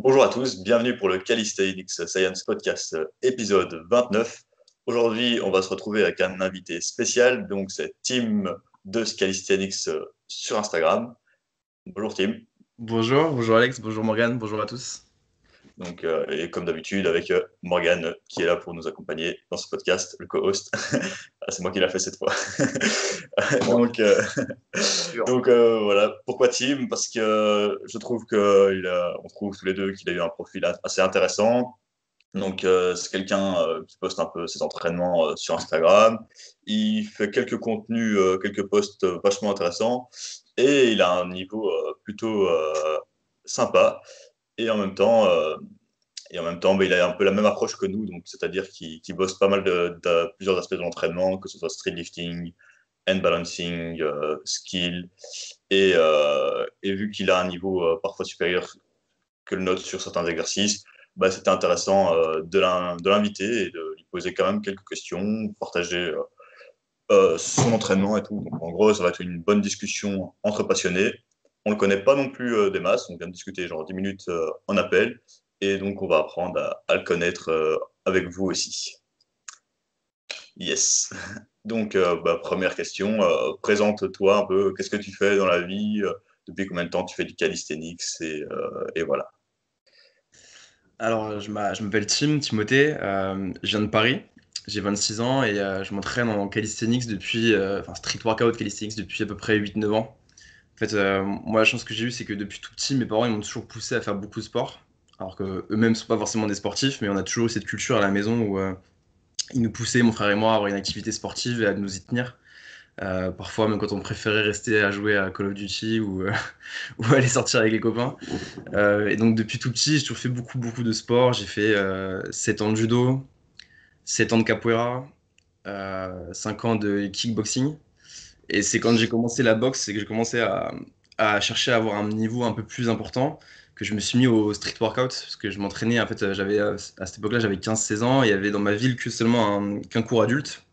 Bonjour à tous, bienvenue pour le Calisthenics Science Podcast épisode 29. Aujourd'hui, on va se retrouver avec un invité spécial, donc c'est Tim de Calisthenics sur Instagram. Bonjour Tim. Bonjour Alex, bonjour Morgane, bonjour à tous. Et comme d'habitude, avec Morgan qui est là pour nous accompagner dans ce podcast, le co-host. Ah, c'est moi qui l'ai fait cette fois. Bon, donc, euh, sûr. voilà. Pourquoi Tim? Parce que je trouve on trouve tous les deux qu'il a eu un profil assez intéressant. C'est quelqu'un qui poste un peu ses entraînements sur Instagram. Il fait quelques contenus, quelques posts vachement intéressants. Et il a un niveau plutôt sympa. Et en même temps, il a un peu la même approche que nous. Donc, c'est-à-dire qu'il bosse pas mal de plusieurs aspects de l'entraînement, que ce soit street lifting, hand balancing, skill. Et vu qu'il a un niveau parfois supérieur que le nôtre sur certains exercices, bah, c'était intéressant de l'inviter et de lui poser quand même quelques questions, partager son entraînement et tout. Donc, en gros, ça va être une bonne discussion entre passionnés. On ne le connaît pas non plus des masses, on vient de discuter genre 10 minutes en appel, et donc on va apprendre à le connaître avec vous aussi. Yes. Première question, présente-toi un peu, qu'est-ce que tu fais dans la vie, depuis combien de temps tu fais du calisthenics, et voilà. Je m'appelle Timothée, je viens de Paris, j'ai 26 ans et je m'entraîne en calisthenics depuis, enfin street workout calisthenics depuis à peu près 8-9 ans. En fait, moi la chance que j'ai eue c'est que depuis tout petit mes parents ils m'ont toujours poussé à faire beaucoup de sport, alors que eux-mêmes sont pas forcément des sportifs, mais on a toujours eu cette culture à la maison où ils nous poussaient, mon frère et moi, à avoir une activité sportive et à nous y tenir. Parfois même quand on préférait rester à jouer à Call of Duty ou, ou aller sortir avec les copains. Et donc depuis tout petit, j'ai toujours fait beaucoup de sport. J'ai fait 7 ans de judo, 7 ans de capoeira, 5 ans de kickboxing. Et c'est quand j'ai commencé la boxe, c'est que j'ai commencé à chercher à avoir un niveau un peu plus important, que je me suis mis au street workout, parce que je m'entraînais, en fait, à cette époque-là, j'avais 15-16 ans, et il y avait dans ma ville que seulement qu'un cours adulte.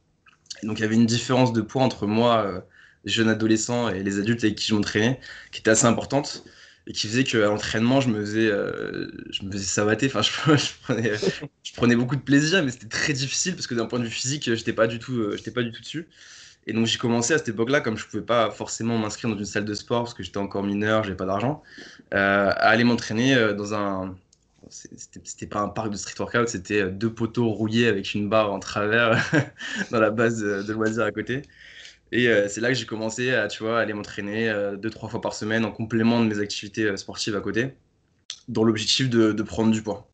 Et donc il y avait une différence de poids entre moi, jeune adolescent, et les adultes avec qui je m'entraînais, qui était assez importante et qui faisait qu'à l'entraînement, je me faisais savater. Enfin, je prenais beaucoup de plaisir, mais c'était très difficile parce que d'un point de vue physique, j'étais pas du tout dessus. Et donc j'ai commencé à cette époque-là, comme je pouvais pas forcément m'inscrire dans une salle de sport parce que j'étais encore mineur, j'avais pas d'argent, à aller m'entraîner dans un. C'était pas un parc de street workout, c'était deux poteaux rouillés avec une barre en travers dans la base de loisirs à côté. Et c'est là que j'ai commencé à, tu vois, aller m'entraîner 2-3 fois par semaine en complément de mes activités sportives à côté, dans l'objectif de prendre du poids.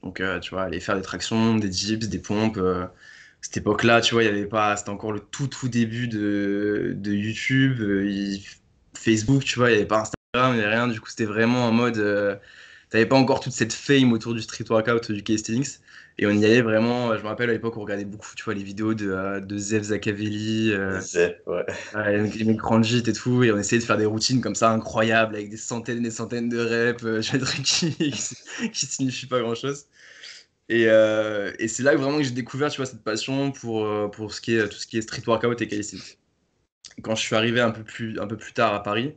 Donc, tu vois, aller faire des tractions, des dips, des pompes. Cette époque-là, tu vois, il y avait pas, c'était encore le tout début de YouTube, Facebook, tu vois, il n'y avait pas Instagram, il n'y avait rien. Du coup, c'était vraiment en mode, t'avais pas encore toute cette fame autour du street workout, du calisthenics. Et on y allait vraiment, je me rappelle à l'époque, on regardait beaucoup, tu vois, les vidéos de Zev Zakavelli, Zep, ouais. ouais, les mecs Ranjit et tout, et on essayait de faire des routines comme ça incroyables avec des centaines de reps, des trucs qui signifient pas grand-chose. Et c'est là que vraiment que j'ai découvert, tu vois, cette passion pour tout ce qui est street workout et calisthenics. Quand je suis arrivé un peu plus tard à Paris,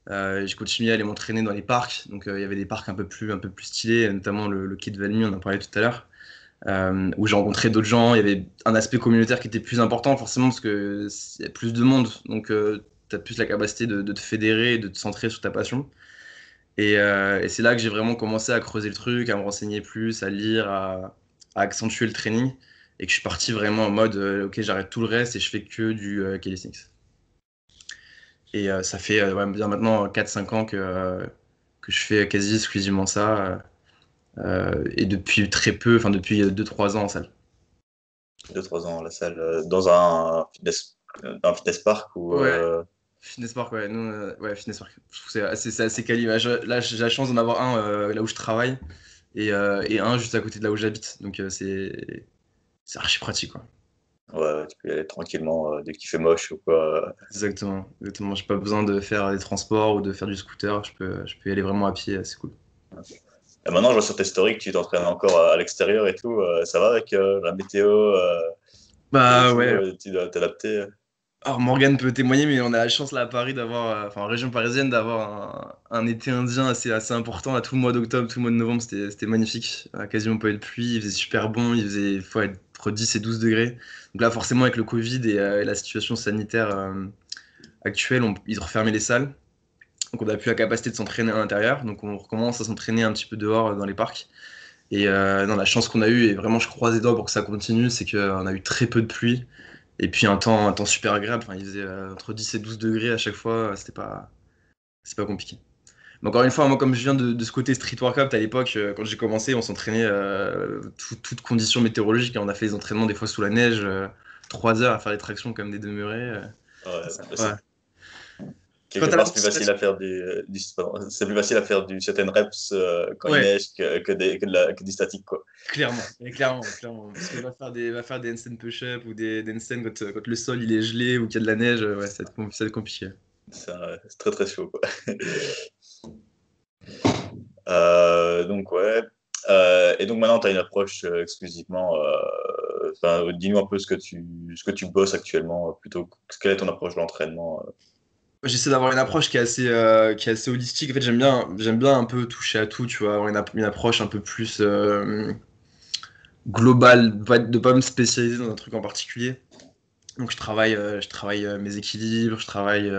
j'ai continué à aller m'entraîner dans les parcs. Donc il y avait des parcs un peu plus stylés, notamment le quai de Valmy, on en parlait tout à l'heure, où j'ai rencontré d'autres gens. Il y avait un aspect communautaire qui était plus important, forcément, parce qu'il y a plus de monde. Donc tu as plus la capacité de te fédérer et de te centrer sur ta passion. Et c'est là que j'ai vraiment commencé à creuser le truc, à me renseigner plus, à lire, à accentuer le training. Et que je suis parti vraiment en mode, ok, j'arrête tout le reste et je fais que du calisthenics. Et ça fait ouais, bien maintenant 4-5 ans que je fais quasi exclusivement ça. Et depuis très peu, enfin depuis 2-3 ans en salle. 2-3 ans à la salle, dans un fitness park ou Ouais, Fitness Park, ouais, nous, ouais, Fitness Park. Je trouve que c'est assez quali. Ouais, là, j'ai la chance d'en avoir un là où je travaille et un juste à côté de là où j'habite. Donc, c'est archi pratique, quoi. ouais, tu peux y aller tranquillement dès qu'il fait moche ou quoi. Exactement, exactement. J'ai pas besoin de faire des transports ou de faire du scooter. Je peux y aller vraiment à pied, c'est cool. Et maintenant, je vois sur tes stories que tu t'entraînes encore à l'extérieur et tout. Ça va avec la météo et Bah tout, ouais, tu dois t'adapter. Alors Morgane peut témoigner, mais on a la chance là à Paris d'avoir, enfin en région parisienne, d'avoir un été indien assez important. Là, tout le mois d'octobre, tout le mois de novembre, c'était magnifique. Quasiment pas eu de pluie, il faisait super bon, il faisait faut être entre 10 et 12 degrés. Donc là, forcément, avec le Covid et la situation sanitaire actuelle, ils ont refermé les salles. Donc on n'a plus la capacité de s'entraîner à l'intérieur. Donc on recommence à s'entraîner un petit peu dehors dans les parcs. Et non, la chance qu'on a eue, et vraiment je croise les doigts pour que ça continue, c'est qu'on a eu très peu de pluie. Et puis un temps super agréable. Enfin, il faisait entre 10 et 12 degrés à chaque fois. C'est pas compliqué. Mais encore une fois, moi, comme je viens de ce côté street workout, à l'époque, quand j'ai commencé, on s'entraînait toutes conditions météorologiques. On a fait les entraînements des fois sous la neige, 3 heures à faire les tractions comme des demeurés. Ouais, Ouais. Quand quelque t'as la part, c'est plus facile motivation. à faire pardon, c'est plus facile à faire du certaines reps quand il Ouais, neige que du statique, quoi. clairement. Parce que va faire des handstand push-up ou des handstand quand le sol il est gelé ou qu'il y a de la neige, ouais, ça va être compliqué. C'est très très chaud, quoi. Donc, ouais. Et donc maintenant, tu as une approche exclusivement. Enfin, dis-nous un peu ce que tu bosses actuellement, plutôt. Quelle est ton approche de l'entraînement? J'essaie d'avoir une approche qui est assez holistique. En fait, j'aime bien un peu toucher à tout, tu vois, avoir une approche un peu plus globale, de pas me spécialiser dans un truc en particulier. Donc, je travaille mes équilibres, je travaille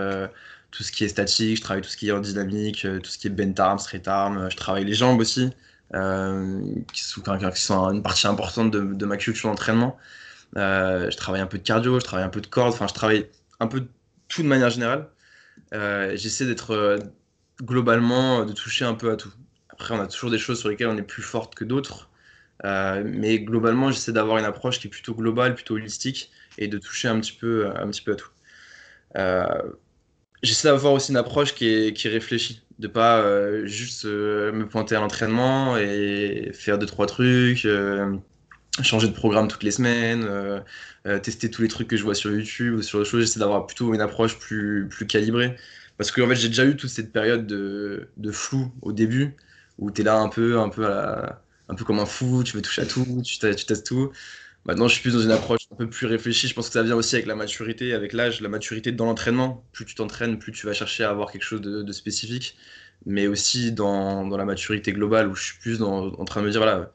tout ce qui est statique, je travaille tout ce qui est en dynamique, tout ce qui est bent arm, straight arm, je travaille les jambes aussi, qui sont une partie importante de ma culture d'entraînement. Je travaille un peu de cardio, je travaille un peu de corde, enfin, je travaille un peu de tout de manière générale. J'essaie d'être globalement, de toucher un peu à tout. Après, on a toujours des choses sur lesquelles on est plus forte que d'autres. Mais globalement, j'essaie d'avoir une approche qui est plutôt globale, plutôt holistique, et de toucher un petit peu à tout. Euh, J'essaie d'avoir aussi une approche qui est réfléchie, de pas juste me pointer à l'entraînement et faire deux, trois trucs, changer de programme toutes les semaines, tester tous les trucs que je vois sur YouTube ou sur autre chose. J'essaie d'avoir plutôt une approche plus calibrée. Parce que en fait, j'ai déjà eu toute cette période de flou au début, où tu es là un peu comme un fou, tu veux toucher à tout, tu testes tout. Maintenant, je suis plus dans une approche un peu plus réfléchie. Je pense que ça vient aussi avec la maturité, avec l'âge, la maturité dans l'entraînement. Plus tu t'entraînes, plus tu vas chercher à avoir quelque chose de spécifique. Mais aussi dans la maturité globale, où je suis plus en train de me dire, voilà,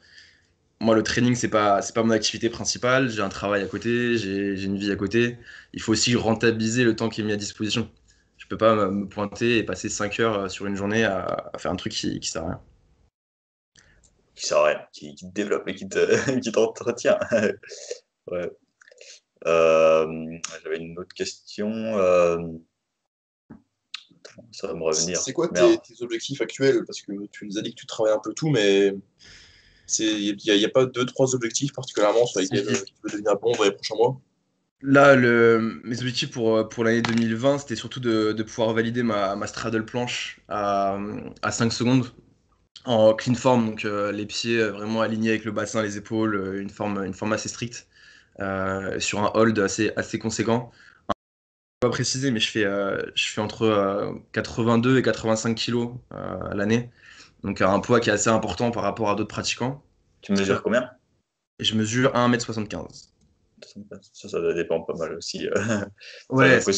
moi, le training, c'est pas mon activité principale. J'ai un travail à côté, j'ai une vie à côté. Il faut aussi rentabiliser le temps qui est mis à disposition. Je peux pas me pointer et passer 5 heures sur une journée à faire un truc qui sert à rien. Qui sert à rien, qui te développe et qui t'entretient. Ouais. J'avais une autre question. Ça va me revenir. C'est quoi Merde. tes objectifs actuels? Parce que tu nous as dit que tu travailles un peu tout, mais il y a pas deux, trois objectifs particulièrement sur lesquels tu veux devenir bon dans les prochains mois? Là, mes objectifs pour l'année 2020, c'était surtout de pouvoir valider ma straddle planche à 5 secondes en clean form, donc les pieds vraiment alignés avec le bassin, les épaules, une forme assez stricte, sur un hold assez conséquent. Pas précisé, mais je fais entre 82 et 85 kilos à l'année, donc un poids qui est assez important par rapport à d'autres pratiquants. Tu mesures combien? Et je mesure 1,75 m. Ça dépend pas mal aussi. Enfin, Ouais, du coup, ouais,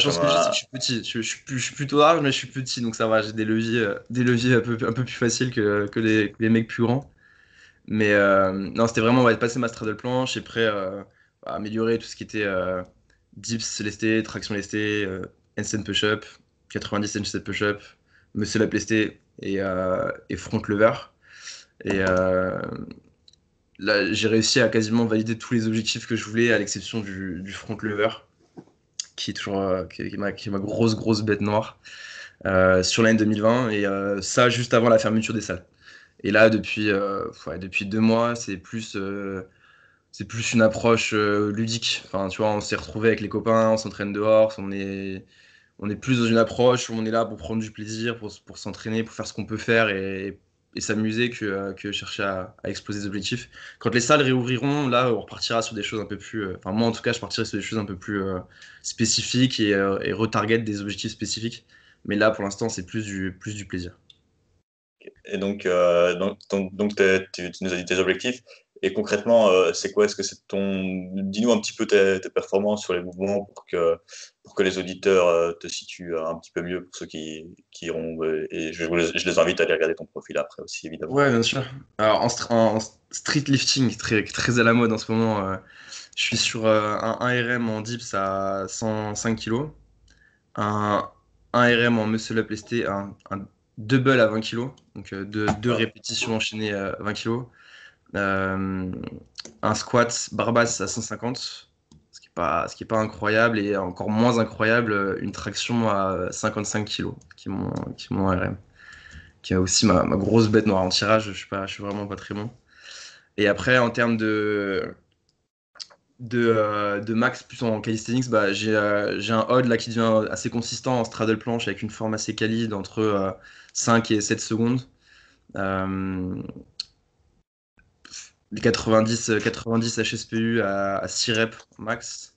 je comme pense que je sais que un. je suis petit. Je suis plutôt large, mais je suis petit, donc ça va. J'ai des leviers un peu plus faciles que les mecs plus grands. Mais non, c'était vraiment ouais, passer ma straddle planche et après améliorer tout ce qui était dips lestés, traction lestée, handstand push-up, 90 handstand push-up, muscle up lesté et front lever. Et là, j'ai réussi à quasiment valider tous les objectifs que je voulais, à l'exception du front lever, qui est toujours qui est ma grosse bête noire sur l'année 2020. Et ça, juste avant la fermeture des salles. Et là, depuis 2 mois, c'est plus une approche ludique. Enfin, tu vois, on s'est retrouvés avec les copains, on s'entraîne dehors, on est plus dans une approche où on est là pour prendre du plaisir, pour s'entraîner, pour faire ce qu'on peut faire et s'amuser que chercher à exploser des objectifs. Quand les salles réouvriront, là, on repartira sur des choses un peu plus. Enfin, moi, en tout cas, je partirai sur des choses un peu plus spécifiques et retarget des objectifs spécifiques. Mais là, pour l'instant, c'est plus du plaisir. Et donc, tu nous as dit tes objectifs. Et concrètement, c'est quoi? Est-ce que c'est Dis-nous un petit peu tes performances sur les mouvements pour que les auditeurs te situent un petit peu mieux pour ceux qui iront. Et je les invite à aller regarder ton profil après aussi, évidemment. Ouais, bien sûr. Alors, en street lifting, très à la mode en ce moment, je suis sur un 1RM en dips à 105 kilos, un 1RM en muscle up lesté, un double à 20 kilos, donc deux Ouais. répétitions enchaînées à 20 kilos, euh, un squat barbasse à 150, ce qui est pas incroyable, et encore moins incroyable, une traction à 55 kilos, qui est mon RM, qui est aussi ma grosse bête noire en tirage. Je suis vraiment pas très bon. Et après, en termes de max plus en calisthenics, bah, j'ai un odd là qui devient assez consistant en straddle planche avec une forme assez quali d'entre 5 et 7 secondes. Euh, les 90 HSPU à 6 reps max.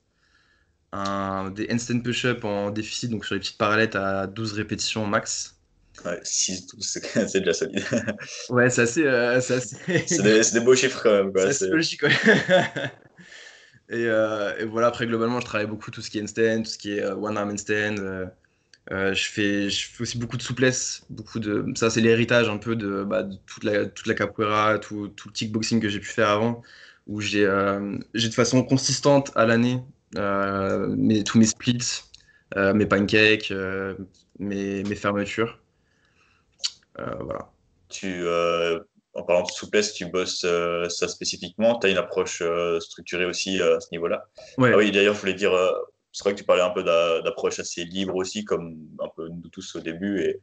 Des handstand push-up en déficit, donc sur les petites parallettes à 12 répétitions max. Ouais, 6, 12, c'est déjà solide. Ouais, c'est assez, C'est des beaux chiffres quand même, c'est quoi. assez logique, ouais. Et voilà, après, globalement, je travaille beaucoup tout ce qui est handstand, tout ce qui est one arm handstand. Je fais aussi beaucoup de souplesse, ça c'est l'héritage un peu de toute la capoeira, tout le kickboxing que j'ai pu faire avant, où j'ai de façon consistante à l'année tous mes splits, mes pancakes, mes fermetures. Voilà. En parlant de souplesse, tu bosses ça spécifiquement. Tu as une approche structurée aussi à ce niveau-là. Ah Ouais, oui, d'ailleurs, je voulais dire, c'est vrai que tu parlais un peu d'approche assez libre aussi, comme un peu nous tous au début. Et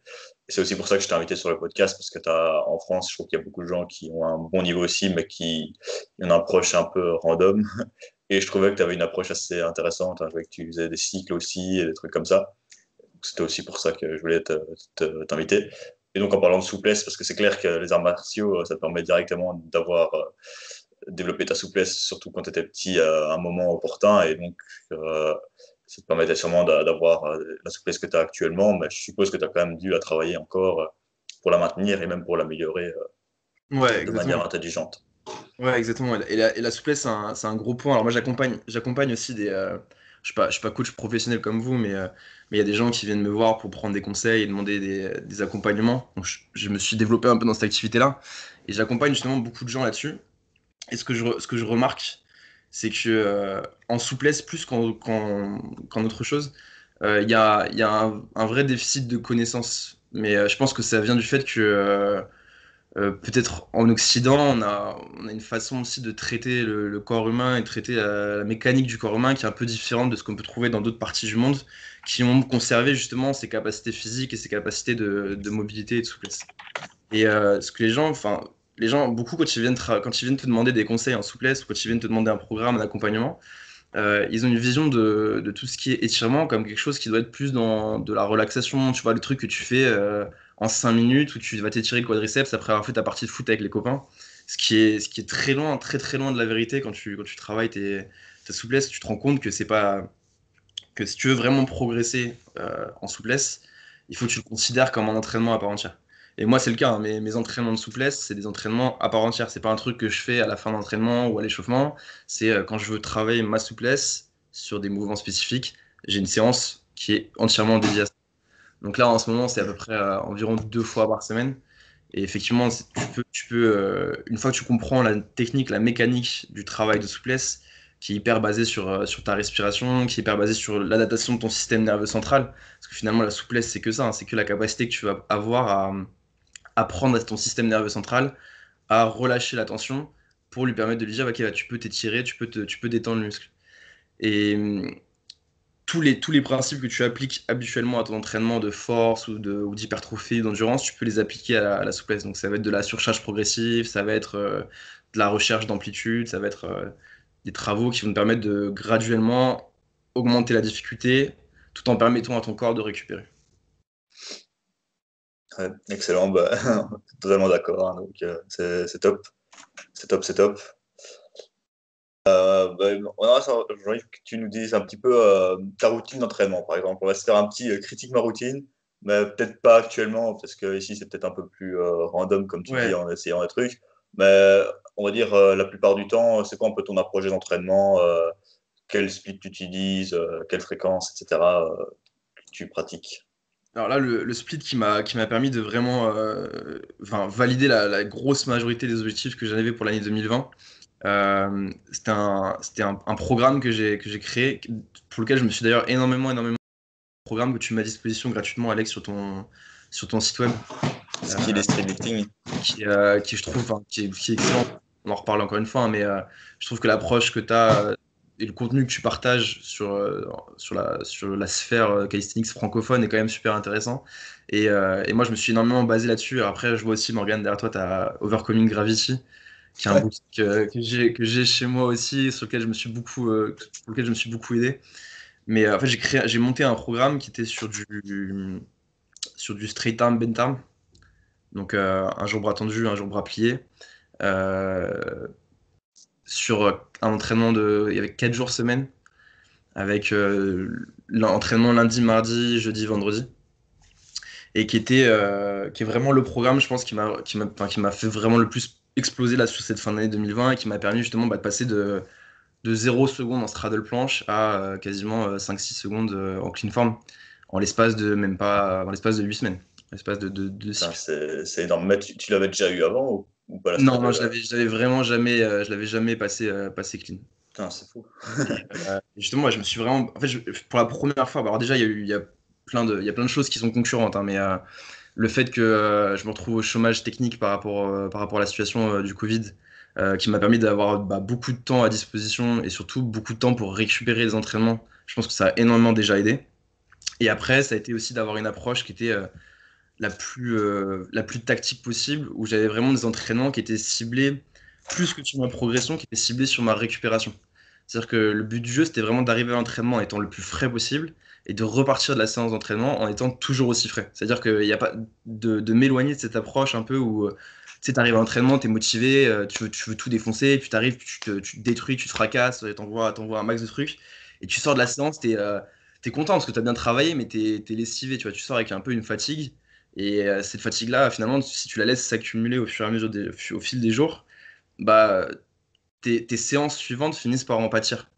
c'est aussi pour ça que je t'ai invité sur le podcast, parce que en France, je trouve qu'il y a beaucoup de gens qui ont un bon niveau aussi, mais qui ont une approche un peu random. Et je trouvais que tu avais une approche assez intéressante. Hein. Je voyais que tu faisais des cycles aussi et des trucs comme ça. C'était aussi pour ça que je voulais t'inviter. Et donc, en parlant de souplesse, parce que c'est clair que les arts martiaux, ça te permet directement d'avoir développé ta souplesse, surtout quand tu étais petit, à un moment opportun. Et donc, euh, ça te permettait sûrement d'avoir la souplesse que tu as actuellement. Mais je suppose que tu as quand même dû la travailler encore pour la maintenir et même pour l'améliorer ouais, de manière exactement. intelligente. Ouais, exactement. Et la souplesse, c'est un gros point. Alors moi, j'accompagne aussi je suis pas coach professionnel comme vous, mais il y a des gens qui viennent me voir pour prendre des conseils et demander des accompagnements. Donc je me suis développé un peu dans cette activité-là, et j'accompagne justement beaucoup de gens là-dessus. Et ce que je remarque, c'est que en souplesse, plus qu'en autre chose, il y a un vrai déficit de connaissances. Mais je pense que ça vient du fait que peut-être en Occident, on a une façon aussi de traiter le corps humain et de traiter la mécanique du corps humain qui est un peu différente de ce qu'on peut trouver dans d'autres parties du monde, qui ont conservé justement ses capacités physiques et ses capacités de mobilité et de souplesse. Et ce que les gens, beaucoup quand ils viennent te demander des conseils en souplesse ou quand ils viennent te demander un programme, un accompagnement, ils ont une vision de tout ce qui est étirement comme quelque chose qui doit être plus dans de la relaxation. Tu vois, le truc que tu fais en 5 minutes où tu vas t'étirer le quadriceps après avoir fait ta partie de foot avec les copains. Ce qui est très loin, très très loin de la vérité quand tu travailles ta souplesse. Tu te rends compte que si tu veux vraiment progresser en souplesse, il faut que tu le considères comme un entraînement à part entière. Et moi, c'est le cas, hein. Mes entraînements de souplesse, c'est des entraînements à part entière. C'est pas un truc que je fais à la fin d'entraînement ou à l'échauffement. C'est quand je veux travailler ma souplesse sur des mouvements spécifiques, j'ai une séance qui est entièrement dédiée à ça. Donc là, en ce moment, c'est à peu près environ 2 fois par semaine. Et effectivement, une fois que tu comprends la technique, la mécanique du travail de souplesse, qui est hyper basée sur ta respiration, qui est hyper basée sur l'adaptation de ton système nerveux central, parce que finalement, la souplesse, c'est que ça, hein, c'est que la capacité que tu vas avoir à apprendre à ton système nerveux central à relâcher la tension pour lui permettre de lui dire, ok, là, tu peux t'étirer, tu peux détendre le muscle. Et tous les principes que tu appliques habituellement à ton entraînement de force ou d'hypertrophie, d'endurance, tu peux les appliquer à la souplesse. Donc ça va être de la surcharge progressive, ça va être de la recherche d'amplitude, ça va être des travaux qui vont te permettre de graduellement augmenter la difficulté tout en permettant à ton corps de récupérer. Ouais, excellent, bah, totalement d'accord. Hein. Donc, c'est top. C'est top, c'est top. Bah, j'ai envie que tu nous dises un petit peu ta routine d'entraînement, par exemple. On va se faire un petit critique ma routine, mais peut-être pas actuellement, parce que ici c'est peut-être un peu plus random, comme tu dis, Ouais, en essayant des trucs. Mais on va dire la plupart du temps, c'est quoi un peu ton approche d'entraînement, quel split tu utilises, quelle fréquence, etc. Que tu pratiques. Alors là, le split qui m'a permis de vraiment valider la grosse majorité des objectifs que j'avais pour l'année 2020. C'était un programme que j'ai créé, pour lequel je me suis d'ailleurs énormément programme que tu mets à disposition gratuitement, Alex, sur ton site web, Skill et street lifting. qui je trouve, enfin, qui est excellent. On en reparle encore une fois, hein, mais je trouve que l'approche que tu as et le contenu que tu partages sur la sphère calisthenics francophone est quand même super intéressant. Et moi, je me suis énormément basé là-dessus. Après, je vois aussi, Morgane, derrière toi, tu as Overcoming Gravity, qui est un Ouais. boutique que j'ai chez moi aussi, pour lequel je me suis beaucoup aidé. Mais en fait, j'ai monté un programme qui était sur du straight arm, bent arm. Donc, un jour bras tendu, un jour bras plié. euh, sur un entraînement avec 4 jours semaine, avec l'entraînement lundi, mardi, jeudi, vendredi. Et qui est vraiment le programme, je pense, qui m'a fait vraiment le plus exploser là sur cette fin d'année 2020 et qui m'a permis justement de passer de 0 secondes en straddle planche à quasiment 5-6 secondes en clean form en l'espace de même pas en l'espace de 8 semaines, en l'espace de Putain, cycles. c'est énorme. Mais tu l'avais déjà eu avant ou pas la Non, non, straddle? je l'avais vraiment jamais, je l'avais jamais passé clean. Putain, c'est fou. Et justement, moi, je me suis vraiment, en fait, pour la première fois, bah, alors déjà, il y a plein de choses qui sont concurrentes, hein, mais le fait que je me retrouve au chômage technique par rapport à la situation du Covid, qui m'a permis d'avoir beaucoup de temps à disposition et surtout beaucoup de temps pour récupérer les entraînements. Je pense que ça a énormément déjà aidé. Et après, ça a été aussi d'avoir une approche qui était la plus tactique possible, où j'avais vraiment des entraînements qui étaient ciblés plus que sur ma progression, qui étaient ciblés sur ma récupération. C'est-à-dire que le but du jeu, c'était vraiment d'arriver à l'entraînement en étant le plus frais possible et de repartir de la séance d'entraînement en étant toujours aussi frais. C'est-à-dire qu'il n'y a pas de m'éloigner de cette approche un peu où tu sais, arrives à l'entraînement, tu es motivé, tu veux tout défoncer, et puis tu arrives, tu te détruis, tu te fracasses, t'envoies un max de trucs, et tu sors de la séance, t'es content parce que tu as bien travaillé, mais t'es lessivé, tu vois, tu sors avec un peu une fatigue. Et cette fatigue-là, finalement, si tu la laisses s'accumuler au fur et à mesure au fil des jours, bah, tes séances suivantes finissent par en pâtir.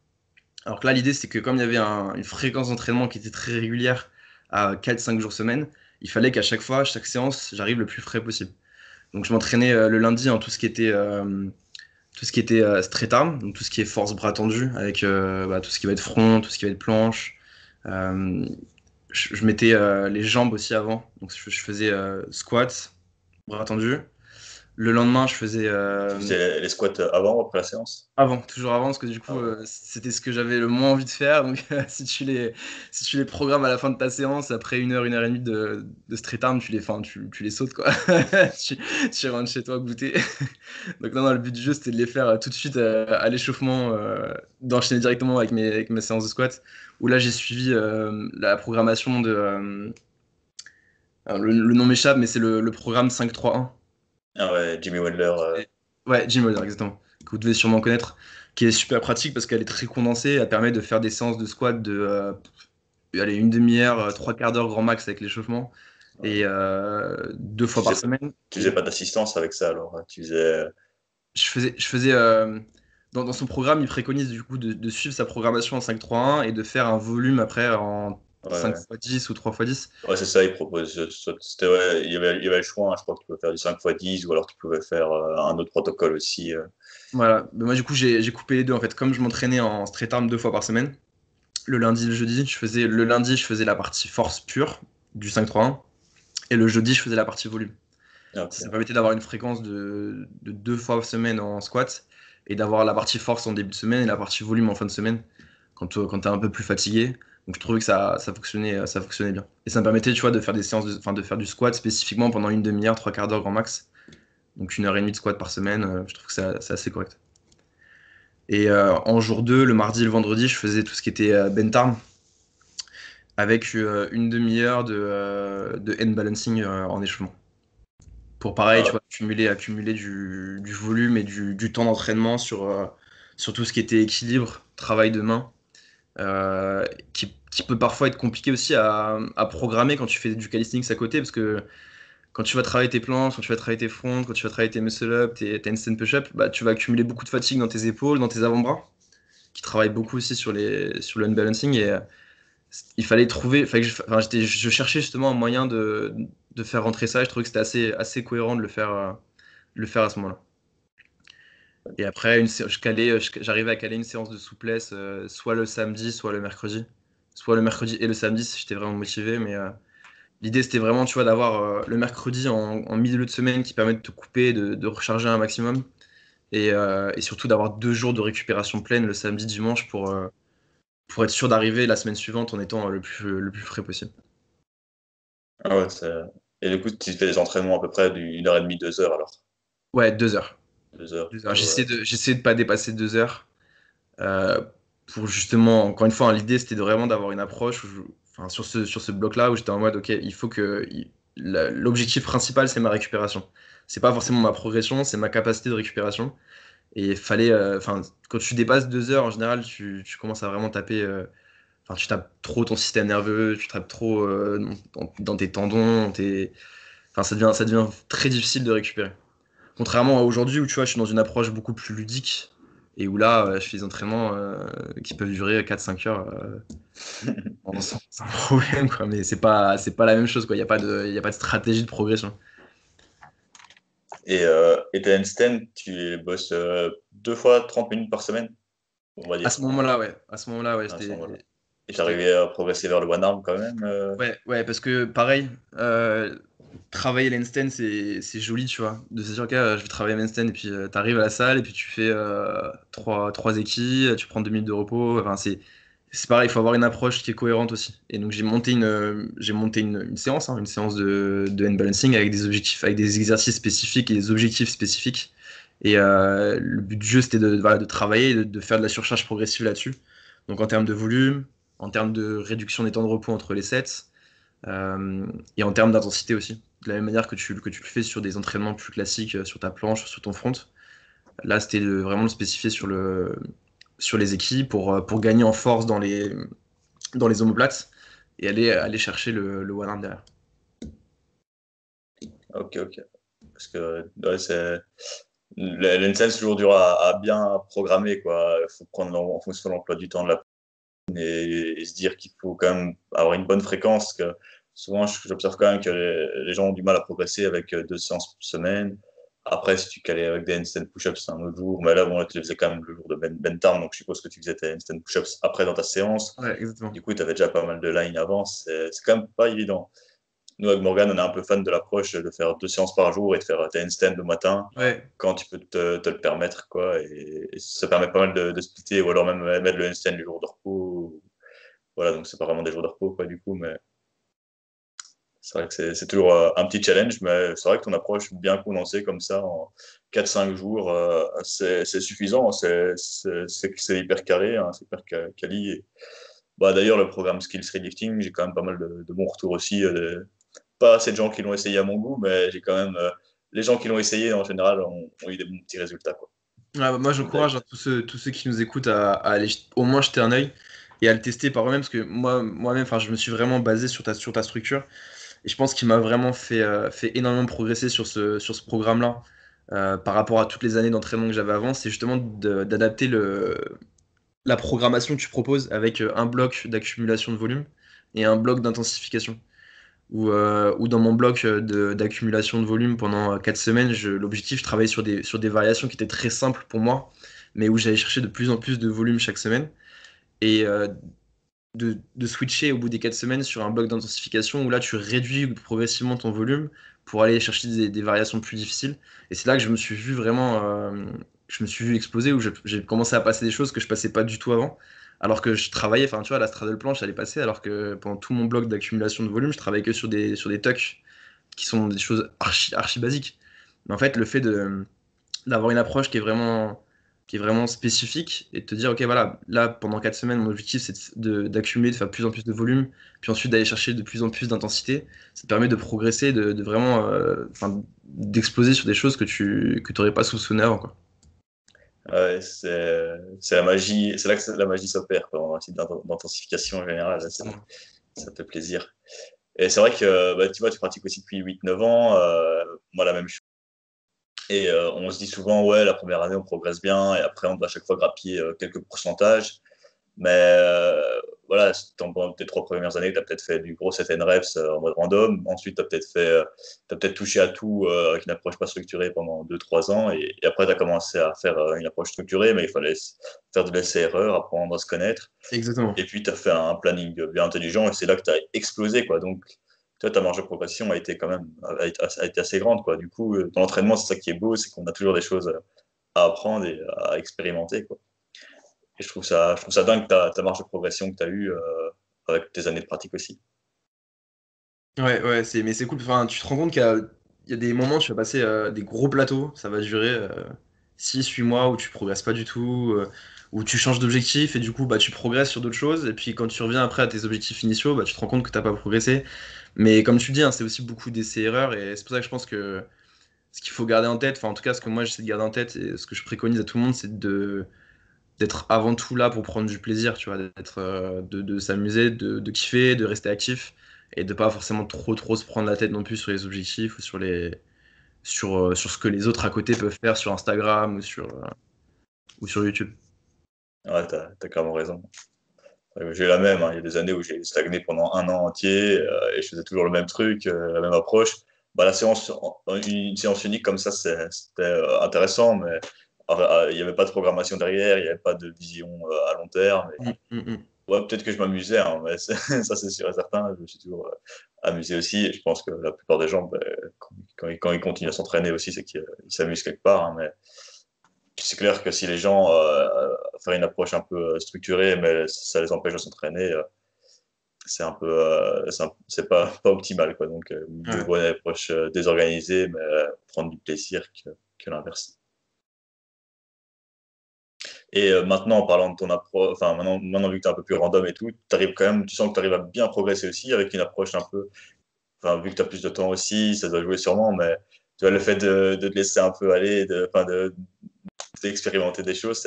Alors que là, l'idée, c'est que comme il y avait une fréquence d'entraînement qui était très régulière à 4-5 jours semaine, il fallait qu'à chaque fois, chaque séance, j'arrive le plus frais possible. Donc je m'entraînais le lundi en tout ce qui était straight arm, donc tout ce qui est force bras tendu, avec tout ce qui va être front, tout ce qui va être planche. Euh, je mettais les jambes aussi avant, donc je faisais squat, bras tendus. Le lendemain, je faisais Tu faisais les squats avant ou après la séance? avant, toujours avant, parce que du coup, Avant. c'était ce que j'avais le moins envie de faire. Donc, si tu les programmes à la fin de ta séance, après une heure et demie de street arm, tu les sautes, quoi. Tu, tu rentres chez toi goûter. Donc, non, non, le but du jeu, c'était de les faire tout de suite à l'échauffement, d'enchaîner directement avec mes séances de squat. Où là, j'ai suivi la programmation alors, le nom m'échappe, mais c'est le programme 5-3-1. Ah ouais, Jimmy Wendler. Et- Ouais, Jim Wilder, exactement. Que vous devez sûrement connaître, qui est super pratique parce qu'elle est très condensée. Elle permet de faire des séances de squat de allez, une demi-heure, trois quarts d'heure grand max avec l'échauffement Ouais. et 2 fois Tu par faisais, semaine. tu faisais pas d'assistance avec ça alors, hein. Tu faisais. Je faisais dans son programme, il préconise du coup de suivre sa programmation en 5-3-1 et de faire un volume après en Ouais, cinq ouais. fois 10 ou 3x10. Ouais, c'est ça, il propose. C'était, ouais, il y avait le choix, hein. Je crois que tu pouvais faire du 5x10 ou alors tu pouvais faire un autre protocole aussi. Voilà. Mais moi, du coup, j'ai coupé les deux en fait. Comme je m'entraînais en straight arm 2 fois par semaine, le lundi et le jeudi, je faisais la partie force pure du 5-3-1 et le jeudi, je faisais la partie volume. Ah, ok. Ça me permettait d'avoir une fréquence de 2 fois par semaine en squat et d'avoir la partie force en début de semaine et la partie volume en fin de semaine quand tu es un peu plus fatigué. Donc je trouvais que ça fonctionnait bien. Et ça me permettait, tu vois, de faire des séances, enfin de faire du squat spécifiquement pendant une demi-heure, trois quarts d'heure grand max. Donc une heure et demie de squat par semaine, je trouve que c'est assez correct. Et en jour 2, le mardi et le vendredi, je faisais tout ce qui était bent arm avec une demi-heure de hand balancing en échauffement. Pour pareil, tu Ah, vois, accumuler du volume et du temps d'entraînement sur tout ce qui était équilibre, travail de main, qui peut parfois être compliqué aussi à programmer quand tu fais du calisthenics à côté, parce que quand tu vas travailler tes planches, quand tu vas travailler tes fronts, quand tu vas travailler tes muscle-up, tes handstand push-up, bah, tu vas accumuler beaucoup de fatigue dans tes épaules, dans tes avant-bras, qui travaillent beaucoup aussi sur le unbalancing. Et il fallait trouver, enfin, je cherchais justement un moyen de faire rentrer ça. Et je trouvais que c'était assez cohérent de le faire à ce moment-là. Et après, j'arrivais à caler une séance de souplesse, soit le samedi, soit le mercredi. Soit le mercredi et le samedi si j'étais vraiment motivé. Mais l'idée, c'était vraiment, tu vois, d'avoir le mercredi en milieu de semaine qui permet de te couper, de recharger un maximum. Et surtout d'avoir 2 jours de récupération pleine le samedi, dimanche pour être sûr d'arriver la semaine suivante en étant le plus frais possible. Ah ouais, et du coup, tu fais des entraînements à peu près d'une heure et demie, 2 heures alors. Ouais, 2 heures. 2 heures 2 heures. plutôt. J'essaie de pas dépasser 2 heures. euh, pour justement, encore une fois, hein, l'idée c'était vraiment d'avoir une approche enfin, sur ce bloc-là où j'étais en mode, ok, il faut l'objectif principal c'est ma récupération. C'est pas forcément ma progression, c'est ma capacité de récupération. Et il fallait, enfin, quand tu dépasses 2 heures, en général, tu commences à vraiment taper. Enfin, tu tapes trop ton système nerveux, tu tapes trop dans tes tendons, enfin, ça devient très difficile de récupérer. Contrairement à aujourd'hui où tu vois, je suis dans une approche beaucoup plus ludique et où là, je fais des entraînements qui peuvent durer 4-5 heures sans problème, quoi. Mais c'est pas la même chose, quoi. Il y a pas de stratégie de progression. Et tes handstands, tu les bosses 2 fois 30 minutes par semaine, on va À dire, ce moment-là, ouais. À ce moment-là, ouais, à ce moment-là. Et j'étais- j'arrivais à progresser vers le one arm quand même. Ouais, ouais, parce que pareil, travailler l'handstand, c'est joli, tu vois. De se dire, ok, je vais travailler l'handstand, et puis t'arrives à la salle, et puis tu fais trois équipes, tu prends 2 minutes de repos. Enfin, c'est pareil, il faut avoir une approche qui est cohérente aussi. Et donc, j'ai monté une séance, hein, une séance de hand balancing avec des objectifs, avec des exercices spécifiques et des objectifs spécifiques. Et le but du jeu, c'était voilà, de travailler, de faire de la surcharge progressive là-dessus. Donc, en termes de volume, en termes de réduction des temps de repos entre les sets, euh, et en termes d'intensité aussi. De la même manière que tu le fais sur des entraînements plus classiques, sur ta planche, sur ton front. Là, c'était vraiment le spécifier sur les équipes pour gagner en force dans les omoplates et aller chercher le one arm derrière. Ok, ok. Parce que ouais, l'handstand, c'est toujours dur à bien programmer, quoi. Il faut prendre en fonction de l'emploi du temps de la personne et se dire qu'il faut quand même avoir une bonne fréquence. Que souvent, j'observe quand même que les gens ont du mal à progresser avec 2 séances par semaine. Après, si tu calais avec des handstand push-ups, c'est un autre jour. Mais là, bon, là, tu les faisais quand même le jour de Ben Tarn, donc je suppose que tu faisais tes handstand push-ups après dans ta séance. Ouais, exactement. Du coup, tu avais déjà pas mal de lines avant. C'est quand même pas évident. Nous, avec Morgan, on est un peu fan de l'approche de faire 2 séances par jour et de faire tes handstands le matin Ouais, quand tu peux te le permettre, quoi. Et ça permet pas mal de splitter ou alors même mettre le handstand le jour de repos. Voilà, donc c'est pas vraiment des jours de repos, quoi, du coup, mais c'est vrai que c'est toujours un petit challenge, mais c'est vrai que ton approche bien condensée comme ça en 4-5 jours, c'est suffisant. C'est hyper carré, hein, c'est hyper quali. Bah, d'ailleurs, le programme Skills Relifting, j'ai quand même pas mal de bons retours aussi. Pas assez de gens qui l'ont essayé à mon goût, mais j'ai quand même. Les gens qui l'ont essayé, en général, ont eu des bons petits résultats, quoi. ouais, bah, moi j'encourage hein, tous ceux qui nous écoutent à aller au moins jeter un œil et à le tester par eux-mêmes parce que moi-même, enfin, je me suis vraiment basé sur ta structure. Et je pense qu'il m'a vraiment fait énormément progresser sur ce programme-là par rapport à toutes les années d'entraînement que j'avais avant. C'est justement d'adapter la programmation que tu proposes avec un bloc d'accumulation de volume et un bloc d'intensification. Ou dans mon bloc d'accumulation de volume pendant 4 semaines, l'objectif, je travaillais sur des variations qui étaient très simples pour moi, mais où j'allais chercher de plus en plus de volume chaque semaine. Et de switcher au bout des 4 semaines sur un bloc d'intensification où là tu réduis progressivement ton volume pour aller chercher des variations plus difficiles. Et c'est là que je me suis vu vraiment, je me suis vu exploser où j'ai commencé à passer des choses que je passais pas du tout avant. Alors que je travaillais, enfin tu vois, la straddle planche elle est passée alors que pendant tout mon bloc d'accumulation de volume, je travaillais que sur des tucks qui sont des choses archi basiques. Mais en fait, le fait d'avoir une approche qui est vraiment spécifique et de te dire, ok, voilà, là, pendant 4 semaines, mon objectif, c'est d'accumuler, de faire de plus en plus de volume, puis ensuite d'aller chercher de plus en plus d'intensité. Ça te permet de progresser, de vraiment, enfin, d'exploser sur des choses que tu n'aurais pas soupçonné avant, quoi. Ouais, c'est la magie, c'est là que la magie s'opère, quoi, en type d'intensification en général. Ça fait plaisir. Et c'est vrai que bah, tu vois, tu pratiques aussi depuis 8-9 ans, moi la même chose. Et on se dit souvent, ouais, la première année, on progresse bien, et après, on doit à chaque fois grappiller quelques pourcentages. Mais voilà, pendant tes 3 premières années, tu as peut-être fait du gros set and reps en mode random. Ensuite, tu as peut-être touché à tout avec une approche pas structurée pendant 2-3 ans. Et après, tu as commencé à faire une approche structurée, mais il fallait faire de l'essai-erreur, apprendre à se connaître. Exactement. Et puis, tu as fait un planning bien intelligent et c'est là que tu as explosé, quoi. Donc, toi, ta marge de progression a été quand même a été assez grande, quoi. Du coup, dans l'entraînement, c'est ça qui est beau, c'est qu'on a toujours des choses à apprendre et à expérimenter, quoi. Et je trouve ça dingue ta marge de progression que tu as eue avec tes années de pratique aussi. Ouais, ouais, mais c'est cool. Enfin, tu te rends compte qu'il y a des moments, tu vas passer des gros plateaux, ça va durer 6-8 mois où tu progresses pas du tout, où tu changes d'objectif et du coup, bah, tu progresses sur d'autres choses. Et puis quand tu reviens après à tes objectifs initiaux, bah, tu te rends compte que t'as pas progressé. Mais comme tu dis, hein, c'est aussi beaucoup d'essais-erreurs et c'est pour ça que je pense que ce qu'il faut garder en tête, enfin en tout cas ce que moi j'essaie de garder en tête et ce que je préconise à tout le monde, c'est d'être avant tout là pour prendre du plaisir, tu vois, de s'amuser, de kiffer, de rester actif et de pas forcément trop se prendre la tête non plus sur les objectifs ou sur ce que les autres à côté peuvent faire sur Instagram ou sur YouTube. Ouais, t'as clairement raison. J'ai la même, hein. Il y a des années où j'ai stagné pendant un an entier et je faisais toujours le même truc, la même approche. Bah, une séance unique comme ça, c'était intéressant, mais il n'y avait pas de programmation derrière, il n'y avait pas de vision à long terme. Mm, mm, mm. Ouais, peut-être que je m'amusais, hein, mais ça c'est sûr et certain. Je me suis toujours amusé aussi. Et je pense que la plupart des gens, ben, quand ils continuent à s'entraîner aussi, c'est qu'ils s'amusent quelque part, hein, mais c'est clair que si les gens font une approche un peu structurée, mais ça les empêche de s'entraîner, c'est un peu, c'est pas optimal, quoi. Donc, mieux Ouais. vaut une approche désorganisée, mais prendre du plaisir que l'inverse. Et maintenant, en parlant de ton approche, enfin, maintenant, vu que tu es un peu plus random et tout, tu sens que tu arrives à bien progresser aussi avec une approche un peu, enfin, vu que tu as plus de temps aussi, ça doit jouer sûrement, mais tu vois, le fait de te laisser un peu aller, enfin, d'expérimenter des choses,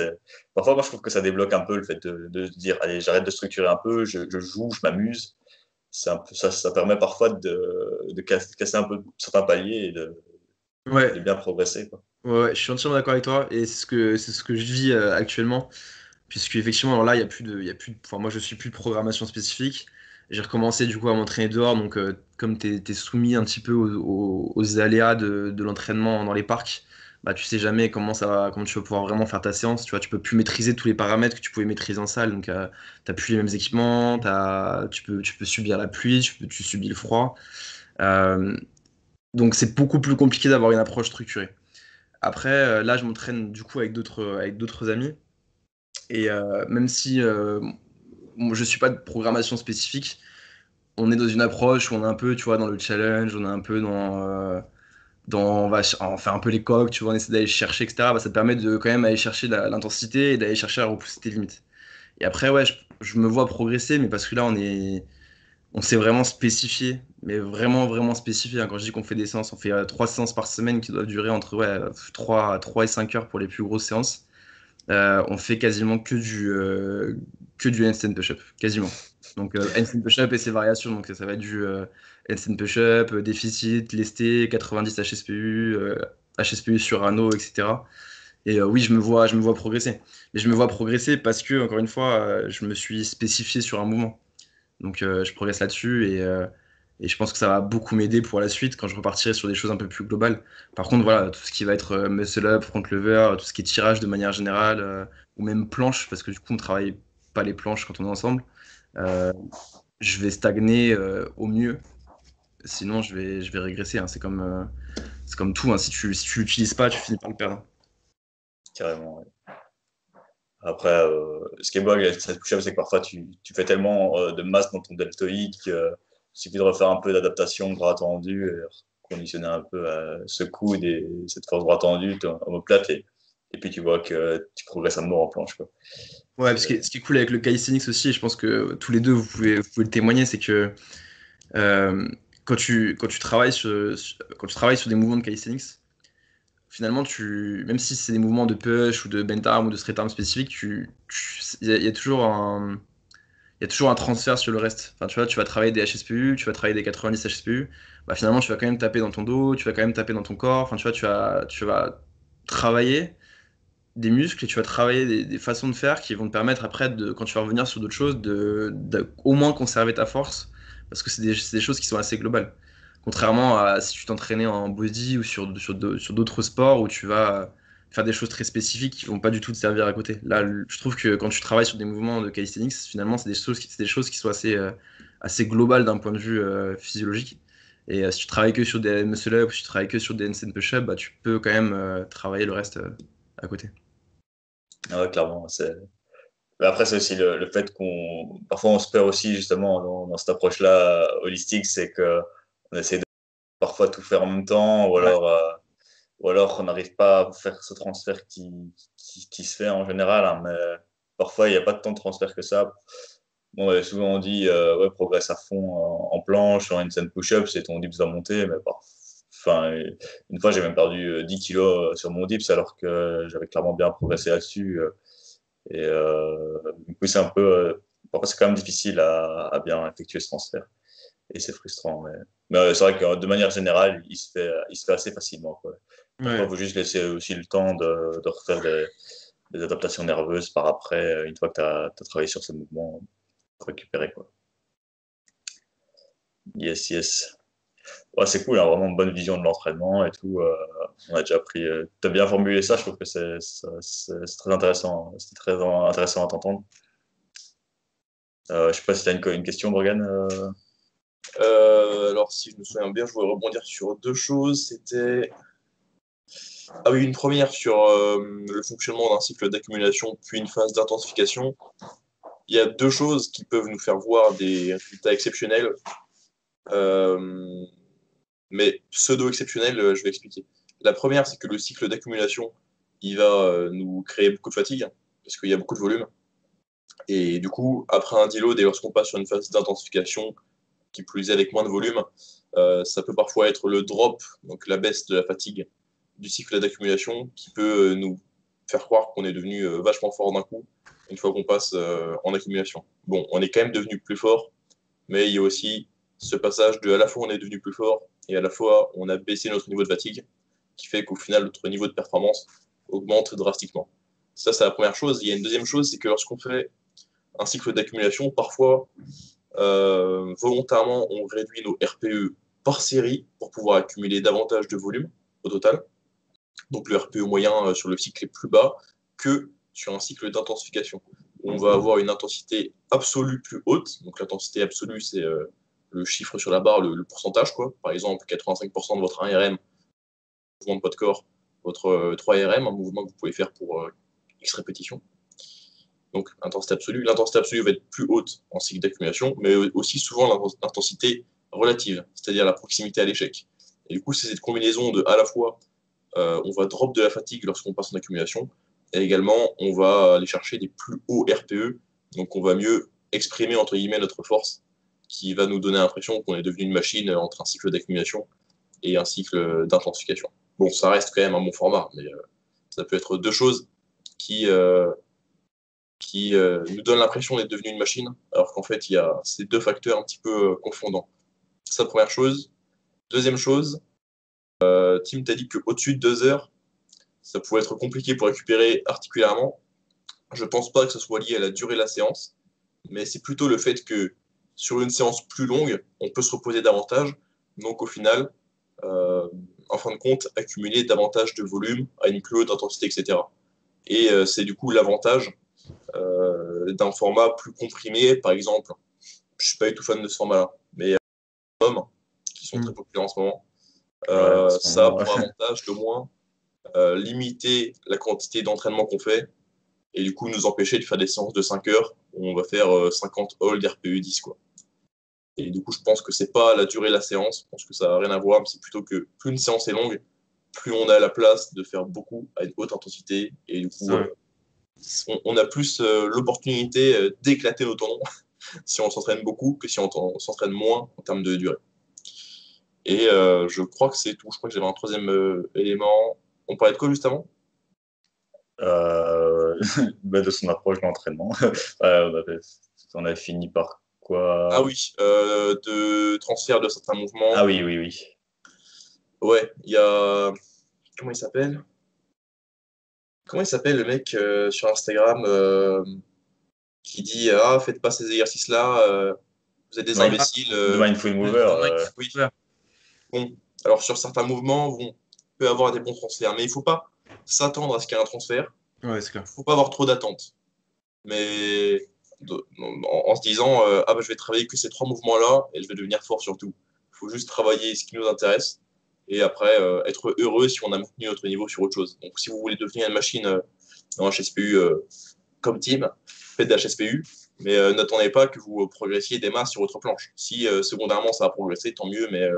parfois, moi, je trouve que ça débloque un peu le fait de se dire, allez, j'arrête de structurer un peu, je joue, je m'amuse. C'est un peu, ça permet parfois de casser un peu certains paliers et de Ouais, bien progresser, quoi. ouais, ouais, je suis entièrement d'accord avec toi et c'est ce que je vis actuellement. Puisque effectivement, alors là, enfin, moi, je suis plus de programmation spécifique. J'ai recommencé du coup à m'entraîner dehors, donc comme tu es soumis un petit peu aux aléas de l'entraînement dans les parcs, bah tu sais jamais comment tu vas pouvoir vraiment faire ta séance. Tu vois, tu peux plus maîtriser tous les paramètres que tu pouvais maîtriser en salle. Donc, t'as plus les mêmes équipements, tu peux subir la pluie, tu subis le froid. Euh, donc c'est beaucoup plus compliqué d'avoir une approche structurée. Après, là, je m'entraîne du coup avec d'autres amis. Et même si moi, je suis pas de programmation spécifique, on est dans une approche où on est un peu, tu vois, dans le challenge, on est un peu on fait un peu les coques, tu vois, on essaie d'aller chercher, etc. Bah, ça te permet de quand même aller chercher l'intensité et d'aller chercher à repousser tes limites. Et après, ouais, je me vois progresser, mais parce que là, on s'est vraiment spécifié, mais vraiment, vraiment spécifié, hein. Quand je dis qu'on fait des séances, on fait 3 séances par semaine qui doivent durer entre ouais, 3 et 5 heures pour les plus grosses séances. On fait quasiment que du handstand push-up, quasiment. Donc handstand push-up et ses variations, donc ça va être du handstand push-up, déficit, lesté, 90 HSPU, HSPU sur anneau, etc. Et oui, je me vois progresser. Mais je me vois progresser parce que, encore une fois, je me suis spécifié sur un mouvement. Donc je progresse là-dessus et je pense que ça va beaucoup m'aider pour la suite quand je repartirai sur des choses un peu plus globales. Par contre, voilà, tout ce qui va être muscle up, front lever, tout ce qui est tirage de manière générale, ou même planche, parce que du coup on travaille pas les planches quand on est ensemble, euh, je vais stagner au mieux. Sinon, je vais régresser, hein. C'est comme tout, hein. Si tu l'utilises pas, tu finis par le perdre. Carrément, ouais. Après, ce qui est bon avec cette push-up, c'est que parfois tu fais tellement de masse dans ton deltoïde qu'il suffit de refaire un peu d'adaptation bras tendu, et conditionner un peu ce coude et cette force bras tendu, en omoplate, et puis tu vois que tu progresses à mort en planche, quoi. Ouais, parce que ce qui est cool avec le calisthenics aussi, et je pense que tous les deux vous pouvez le témoigner, c'est que Euh, quand tu travailles quand tu travailles sur des mouvements de calisthenics, finalement, même si c'est des mouvements de push ou de bent arm ou de straight arm spécifiques, il y a toujours il y a toujours un transfert sur le reste. Enfin, tu vois, tu vas travailler des HSPU, tu vas travailler des 90 HSPU, bah, finalement, tu vas quand même taper dans ton dos, tu vas quand même taper dans ton corps. Enfin, tu vois, tu vas travailler des muscles et tu vas travailler des façons de faire qui vont te permettre après, quand tu vas revenir sur d'autres choses, au moins conserver ta force, parce que c'est des choses qui sont assez globales. Contrairement à si tu t'entraînais en body ou sur d'autres sports où tu vas faire des choses très spécifiques qui vont pas du tout te servir à côté. Là, je trouve que quand tu travailles sur des mouvements de calisthenics, finalement, c'est des choses qui sont assez globales d'un point de vue physiologique. Et si tu travailles que sur des muscle-up, ou si tu travailles que sur des handstand push-up, bah, tu peux quand même travailler le reste à côté. Ah ouais, clairement. Mais après, c'est aussi le fait qu'on. Parfois, on se perd aussi, justement, dans cette approche-là holistique, c'est qu'on essaie de parfois tout faire en même temps, Ouais. ou alors on n'arrive pas à faire ce transfert qui se fait en général, hein, mais parfois, il n'y a pas tant de transfert que ça. Bon, souvent, on dit, ouais, progresse à fond en planche, en handstand push-up, c'est ton dips va monter, mais enfin, une fois, j'ai même perdu 10 kilos sur mon dips, alors que j'avais clairement bien progressé là-dessus. Et du coup, c'est un peu. Parfois, c'est quand même difficile à bien effectuer ce transfert. Et c'est frustrant. Mais c'est vrai que de manière générale, il se fait assez facilement, quoi. Parfois, il Ouais. faut juste laisser aussi le temps de refaire des adaptations nerveuses par après, une fois que tu as travaillé sur ce mouvement, pour récupérer, quoi. Yes, yes. Ouais, c'est cool, hein, vraiment une bonne vision de l'entraînement et tout. On a déjà appris. Tu as bien formulé ça, je trouve que c'est très intéressant, hein. C'était très intéressant à t'entendre. Je sais pas si tu as une question, Morgane. Alors, si je me souviens bien, je voulais rebondir sur deux choses. C'était. Ah oui, une première sur le fonctionnement d'un cycle d'accumulation puis une phase d'intensification. Il y a deux choses qui peuvent nous faire voir des résultats exceptionnels, euh, mais pseudo-exceptionnels, je vais expliquer. La première, c'est que le cycle d'accumulation, il va nous créer beaucoup de fatigue, parce qu'il y a beaucoup de volume. Et du coup, après un deload, et lorsqu'on passe sur une phase d'intensification, qui plus est avec moins de volume, ça peut parfois être le drop, donc la baisse de la fatigue du cycle d'accumulation, qui peut nous faire croire qu'on est devenu vachement fort d'un coup, une fois qu'on passe en accumulation. Bon, on est quand même devenu plus fort, mais il y a aussi ce passage de à la fois on est devenu plus fort et à la fois on a baissé notre niveau de fatigue, qui fait qu'au final notre niveau de performance augmente drastiquement. Ça, c'est la première chose. Il y a une deuxième chose, c'est que lorsqu'on fait un cycle d'accumulation, parfois, volontairement, on réduit nos RPE par série pour pouvoir accumuler davantage de volume au total. Donc le RPE moyen sur le cycle est plus bas que sur un cycle d'intensification, où on va avoir une intensité absolue plus haute. Donc l'intensité absolue, c'est le chiffre sur la barre, le pourcentage, quoi. Par exemple, 85% de votre 1RM, mouvement de poids de corps, votre 3RM, un mouvement que vous pouvez faire pour X répétitions. Donc intensité absolue. L'intensité absolue va être plus haute en cycle d'accumulation, mais aussi souvent l'intensité relative, c'est-à-dire la proximité à l'échec. Et du coup, c'est cette combinaison de à la fois on va drop de la fatigue lorsqu'on passe en accumulation, et également on va aller chercher des plus hauts RPE, donc on va mieux exprimer entre guillemets notre force, qui va nous donner l'impression qu'on est devenu une machine entre un cycle d'accumulation et un cycle d'intensification. Bon, ça reste quand même un bon format, mais ça peut être deux choses qui nous donnent l'impression d'être devenu une machine, alors qu'en fait, il y a ces deux facteurs un petit peu confondants. C'est la première chose. Deuxième chose, Tim t'a dit qu'au-dessus de 2 heures, ça pouvait être compliqué pour récupérer articulairement. Je ne pense pas que ce soit lié à la durée de la séance, mais c'est plutôt le fait que sur une séance plus longue, on peut se reposer davantage. Donc au final, en fin de compte, accumuler davantage de volume à une plus haute intensité, etc. Et c'est du coup l'avantage d'un format plus comprimé, par exemple. Je ne suis pas du tout fan de ce format-là, mais hommes qui sont très populaires en ce moment, Ouais, en ce ça a moment. pour avantage de moins limiter la quantité d'entraînement qu'on fait et du coup nous empêcher de faire des séances de 5 heures où on va faire 50 hold RPE 10 quoi. Et du coup, je pense que c'est pas la durée de la séance, je pense que ça n'a rien à voir, mais c'est plutôt que plus une séance est longue, plus on a la place de faire beaucoup à une haute intensité et du coup, Ça, on a plus l'opportunité d'éclater nos tendons si on s'entraîne beaucoup que si on s'entraîne moins en termes de durée. Et je crois que c'est tout. Je crois que j'avais un troisième élément. On parlait de quoi juste avant? Euh, de son approche de l'entraînement. Ouais, on avait on avait fini par quoi? Ah oui, de transfert de certains mouvements. Ah oui, oui, oui. Ouais, il y a. Comment il s'appelle? Comment il s'appelle le mec sur Instagram qui dit ah, faites pas ces exercices-là, vous êtes des imbéciles. The Mindful Mover. Oui. Bon, alors sur certains mouvements, bon, on peut avoir des bons transferts, mais il faut pas s'attendre à ce qu'il y ait un transfert. Ouais, c'est clair. Il faut pas avoir trop d'attentes. Mais en se disant ah bah, je vais travailler que ces trois mouvements-là et je vais devenir fort sur tout. Il faut juste travailler ce qui nous intéresse et après être heureux si on a maintenu notre niveau sur autre chose. Donc si vous voulez devenir une machine en HSPU comme team, faites de HSPU, mais n'attendez pas que vous progressiez des masses sur votre planche. Si secondairement ça a progressé, tant mieux, mais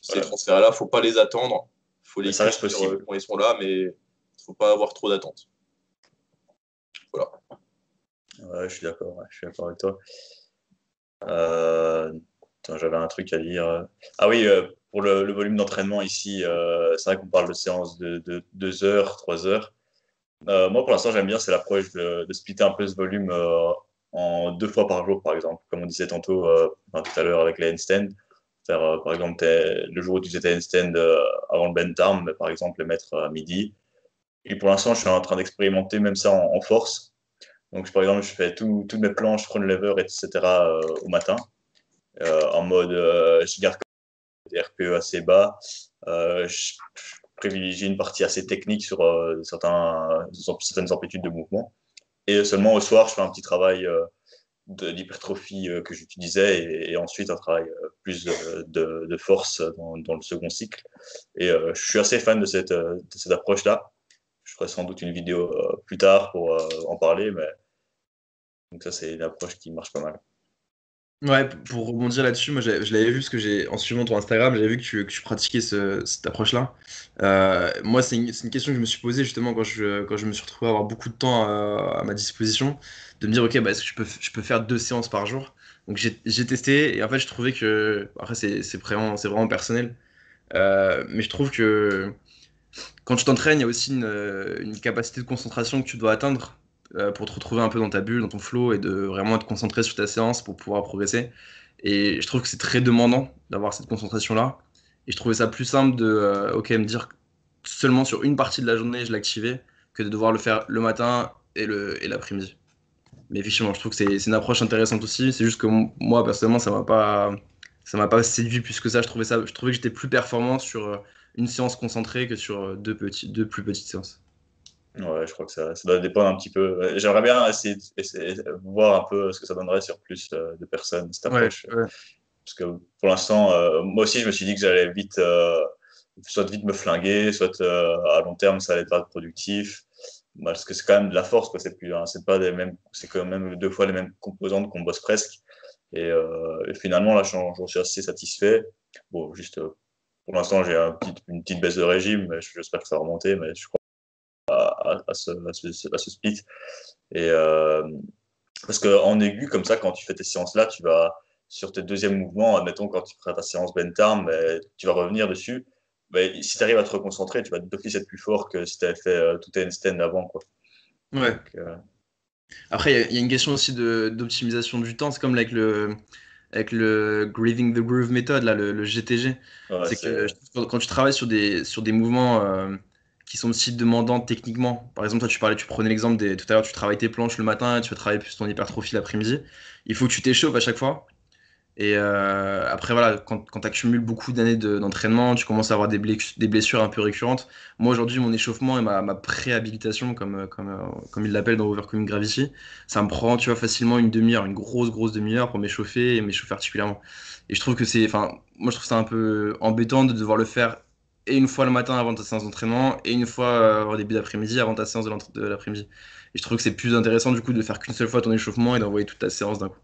ces transferts-là, faut pas les attendre. Il faut les ça reste cueillir, possible. quand ils sont là, mais il ne faut pas avoir trop d'attentes. Voilà. Ouais, je suis d'accord avec toi. J'avais un truc à dire. Ah oui, pour le volume d'entraînement ici, c'est vrai qu'on parle de séances de 2 heures, 3 heures. Moi, pour l'instant, j'aime bien, c'est l'approche de splitter un peu ce volume en 2 fois par jour, par exemple. Comme on disait tantôt, tout à l'heure avec les handstands. Faire, par exemple, le jour où tu faisais tes handstands avant le bent arm, mais par exemple, les mettre à midi. Et pour l'instant, je suis en train d'expérimenter même ça en force. Donc, par exemple, je fais toutes mes planches, front lever, etc. Au matin, en mode je garde des RPE assez bas. Je privilégie une partie assez technique sur certaines amplitudes de mouvement. Et seulement au soir, je fais un petit travail d'hypertrophie que j'utilisais et ensuite un travail plus de force dans le second cycle. Et je suis assez fan de cette approche-là. Je ferai sans doute une vidéo plus tard pour en parler, mais donc ça, c'est une approche qui marche pas mal. Ouais, pour rebondir là-dessus, moi je l'avais vu parce que en suivant ton Instagram, j'avais vu que tu pratiquais cette approche-là. Moi, c'est une question que je me suis posée justement quand je me suis retrouvé à avoir beaucoup de temps à ma disposition, de me dire, ok, bah, est-ce que je peux faire 2 séances par jour? Donc j'ai testé et en fait, je trouvais que, après, c'est vraiment personnel, mais je trouve que quand tu t'entraînes, il y a aussi une capacité de concentration que tu dois atteindre pour te retrouver un peu dans ta bulle, dans ton flow et de vraiment te concentrer sur ta séance pour pouvoir progresser. Et je trouve que c'est très demandant d'avoir cette concentration-là. Et je trouvais ça plus simple de ok, me dire seulement sur une partie de la journée, je l'activais, que de devoir le faire le matin et l'après-midi. Mais effectivement, je trouve que c'est une approche intéressante aussi. C'est juste que moi, personnellement, ça m'a pas séduit plus que ça. Je trouvais que j'étais plus performant sur une séance concentrée que sur deux plus petites séances. Ouais, je crois que ça doit dépendre un petit peu. J'aimerais bien essayer de voir un peu ce que ça donnerait sur plus de personnes, cette Ouais, approche. ouais. Parce que pour l'instant, moi aussi, je me suis dit que j'allais vite, soit vite me flinguer, soit à long terme, ça allait pas être productif. Parce que c'est quand même de la force, quoi. C'est plus, hein, c'est pas des mêmes, c'est quand même 2 fois les mêmes composantes qu'on bosse presque. Et finalement, là, j'en suis assez satisfait. Bon, juste pour l'instant, j'ai une petite baisse de régime, mais j'espère que ça va remonter. Mais je crois à ce split. Et parce qu'en aigu, comme ça, quand tu fais tes séances-là, tu vas sur tes deuxièmes mouvements, admettons, quand tu feras ta séance bent arm, tu vas revenir dessus. Mais si tu arrives à te reconcentrer, tu vas d'office être plus fort que si tu avais fait tout tes handstands avant. Quoi. Ouais. Donc, Après, il y a une question aussi d'optimisation du temps. C'est comme avec le Grieving the Groove Method, là, le GTG. ouais, C'est que je trouve que quand tu travailles sur des mouvements qui sont aussi demandants techniquement, par exemple, toi, tu prenais l'exemple tout à l'heure, tu travailles tes planches le matin, tu vas travailler plus ton hypertrophie l'après-midi. Il faut que tu t'échauffes à chaque fois. Et après, voilà, quand tu accumules beaucoup d'années d'entraînement, tu commences à avoir des blessures un peu récurrentes. Moi, aujourd'hui, mon échauffement et ma préhabilitation, comme ils l'appellent dans Overcoming Gravity, ça me prend, tu vois, facilement une demi-heure, une grosse demi-heure pour m'échauffer et m'échauffer articulairement. Et je trouve que moi, je trouve ça un peu embêtant de devoir le faire et une fois le matin avant ta séance d'entraînement et une fois au début d'après-midi avant ta séance de l'après-midi. Et je trouve que c'est plus intéressant, du coup, de faire qu'une seule fois ton échauffement et d'envoyer toute ta séance d'un coup.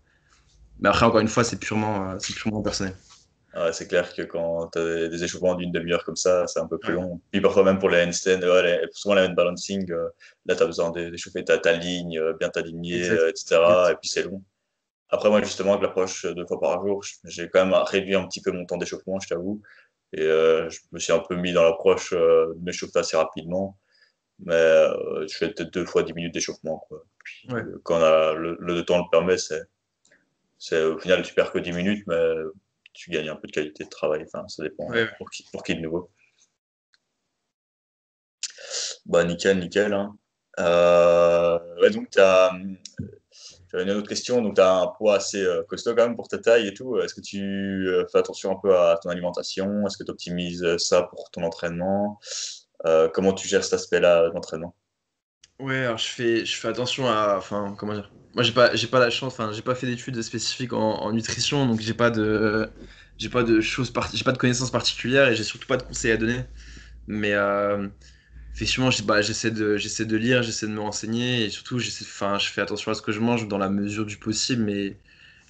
Mais après, encore une fois, c'est purement personnel. ouais, c'est clair que quand tu as des échauffements d'une demi-heure comme ça, c'est un peu plus Ouais. long. Puis parfois même pour les handstands, souvent les hand balancing, là tu as besoin d'échauffer ta ligne, bien t'aligner, Exact. etc. Et puis c'est long. Après, moi, justement, avec l'approche 2 fois par jour, j'ai quand même réduit un petit peu mon temps d'échauffement, je t'avoue. Et je me suis un peu mis dans l'approche de m'échauffer assez rapidement. Mais je fais peut-être 2 fois 10 minutes d'échauffement, quoi. Puis, Ouais. quand le temps le permet, Au final, tu perds que 10 minutes, mais tu gagnes un peu de qualité de travail. Enfin, ça dépend Ouais. pour qui de nouveau. Bah, nickel, nickel. Hein. Ouais, donc, j'avais une autre question. Donc, tu as un poids assez costaud quand même pour ta taille et tout. Est-ce que tu fais attention un peu à ton alimentation? Est-ce que tu optimises ça pour ton entraînement? Comment tu gères cet aspect-là d'entraînement? Ouais, alors je fais attention à, enfin, comment dire. Moi, j'ai pas la chance, enfin, j'ai pas fait d'études spécifiques en nutrition, donc j'ai pas de j'ai pas de connaissances particulières et j'ai surtout pas de conseils à donner. Mais effectivement, j'essaie de lire, j'essaie de me renseigner et surtout, enfin, je fais attention à ce que je mange dans la mesure du possible, mais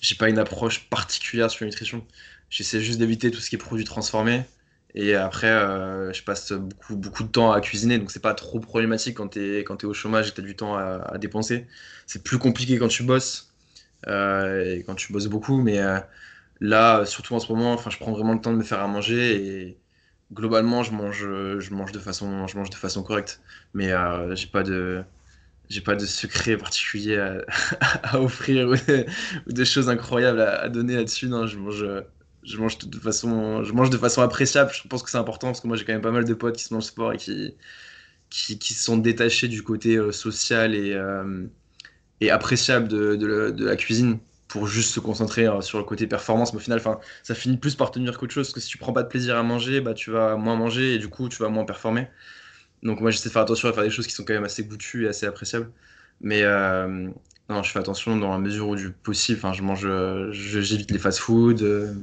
j'ai pas une approche particulière sur la nutrition. J'essaie juste d'éviter tout ce qui est produits transformés. Et après, je passe beaucoup de temps à cuisiner, donc c'est pas trop problématique quand t'es au chômage et que t'as du temps à dépenser. C'est plus compliqué quand tu bosses et quand tu bosses beaucoup, mais là, surtout en ce moment, enfin, je prends vraiment le temps de me faire à manger et globalement, je mange de façon correcte. Mais j'ai pas de secret particulier à offrir ou de choses incroyables à donner là-dessus. Non, je mange de façon appréciable. Je pense que c'est important parce que moi, j'ai quand même pas mal de potes qui sont dans le sport et qui sont détachés du côté social et appréciable de la cuisine pour juste se concentrer sur le côté performance. Mais au final, enfin, ça finit plus par tenir qu'autre chose parce que si tu prends pas de plaisir à manger, bah, tu vas moins manger et du coup, tu vas moins performer. Donc moi j'essaie de faire attention à faire des choses qui sont quand même assez goûtues et assez appréciables. Mais non, je fais attention dans la mesure où du possible. Enfin, j'évite les fast-food,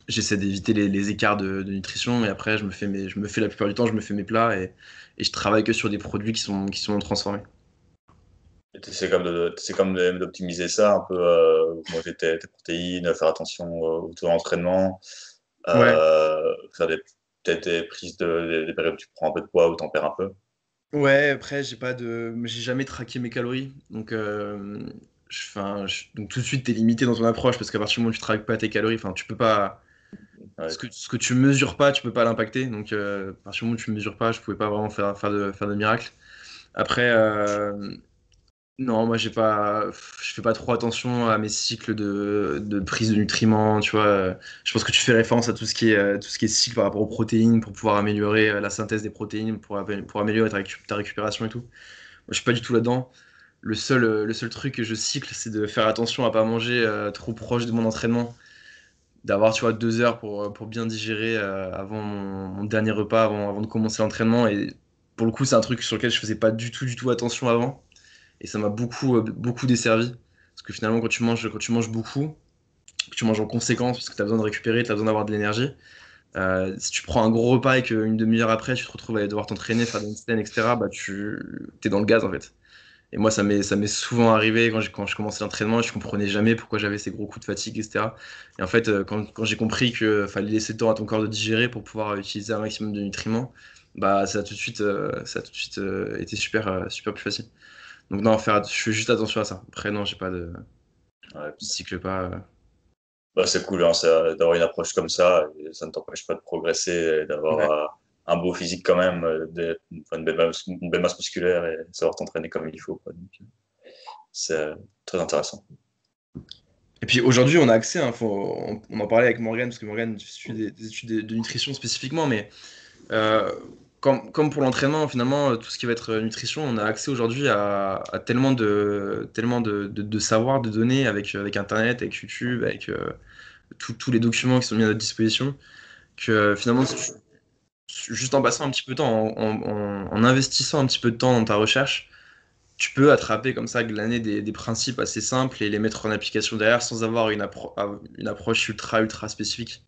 j'essaie d'éviter les écarts de nutrition. Et après, je me fais la plupart du temps, je me fais mes plats et je travaille que sur des produits qui sont non transformés. C'est comme d'optimiser ça un peu, manger tes protéines, faire attention au taux d'entraînement, Ouais, faire peut-être des prises des périodes où tu prends un peu de poids ou t'en perds un peu. ouais. Après, j'ai jamais traqué mes calories, donc donc tout de suite t'es limité dans ton approche parce qu'à partir du moment où tu traques pas tes calories, enfin tu peux pas. Ouais. Ce que tu mesures pas, tu peux pas l'impacter. Donc, à partir du moment où tu mesures pas, je pouvais pas vraiment faire de miracle. Après, non, moi, je fais pas trop attention à mes cycles de prise de nutriments, tu vois. Je pense que tu fais référence à tout ce qui est cycle par rapport aux protéines pour pouvoir améliorer la synthèse des protéines, pour améliorer ta récupération et tout. Moi, je suis pas du tout là-dedans. Le seul truc que je cycle, c'est de faire attention à pas manger trop proche de mon entraînement, d'avoir tu vois 2 heures pour bien digérer avant mon dernier repas, avant de commencer l'entraînement. Et pour le coup, c'est un truc sur lequel je faisais pas du tout attention avant. Et ça m'a beaucoup desservi. Parce que finalement, quand tu manges beaucoup, que tu manges en conséquence, parce que tu as besoin de récupérer, tu as besoin d'avoir de l'énergie, si tu prends un gros repas et qu'une demi-heure après, tu te retrouves à devoir t'entraîner, faire des handstands, etc., bah tu es dans le gaz en fait. Et moi, ça m'est souvent arrivé quand je commençais l'entraînement, je comprenais jamais pourquoi j'avais ces gros coups de fatigue, etc. Et en fait, quand j'ai compris qu'il fallait laisser le temps à ton corps de digérer pour pouvoir utiliser un maximum de nutriments, bah ça a tout de suite été super plus facile. Donc non, je fais juste attention à ça. Après, non, j'ai pas de Ouais. je cycle pas. Bah, c'est cool hein, d'avoir une approche comme ça, et ça ne t'empêche pas de progresser et Ouais. d'avoir un beau physique quand même, enfin, une belle masse musculaire et savoir t'entraîner comme il faut, quoi. Donc, c'est très intéressant. Et puis aujourd'hui, on a accès, hein, on en parlait avec Morgane, parce que Morgane suit des études de nutrition spécifiquement, mais Euh, comme pour l'entraînement, finalement, tout ce qui va être nutrition, on a accès aujourd'hui à tellement de savoir, de données avec Internet, avec YouTube, avec tous les documents qui sont mis à notre disposition, que finalement, juste en passant un petit peu de temps, en investissant un petit peu de temps dans ta recherche, tu peux attraper comme ça, glaner des principes assez simples et les mettre en application derrière sans avoir une approche ultra spécifique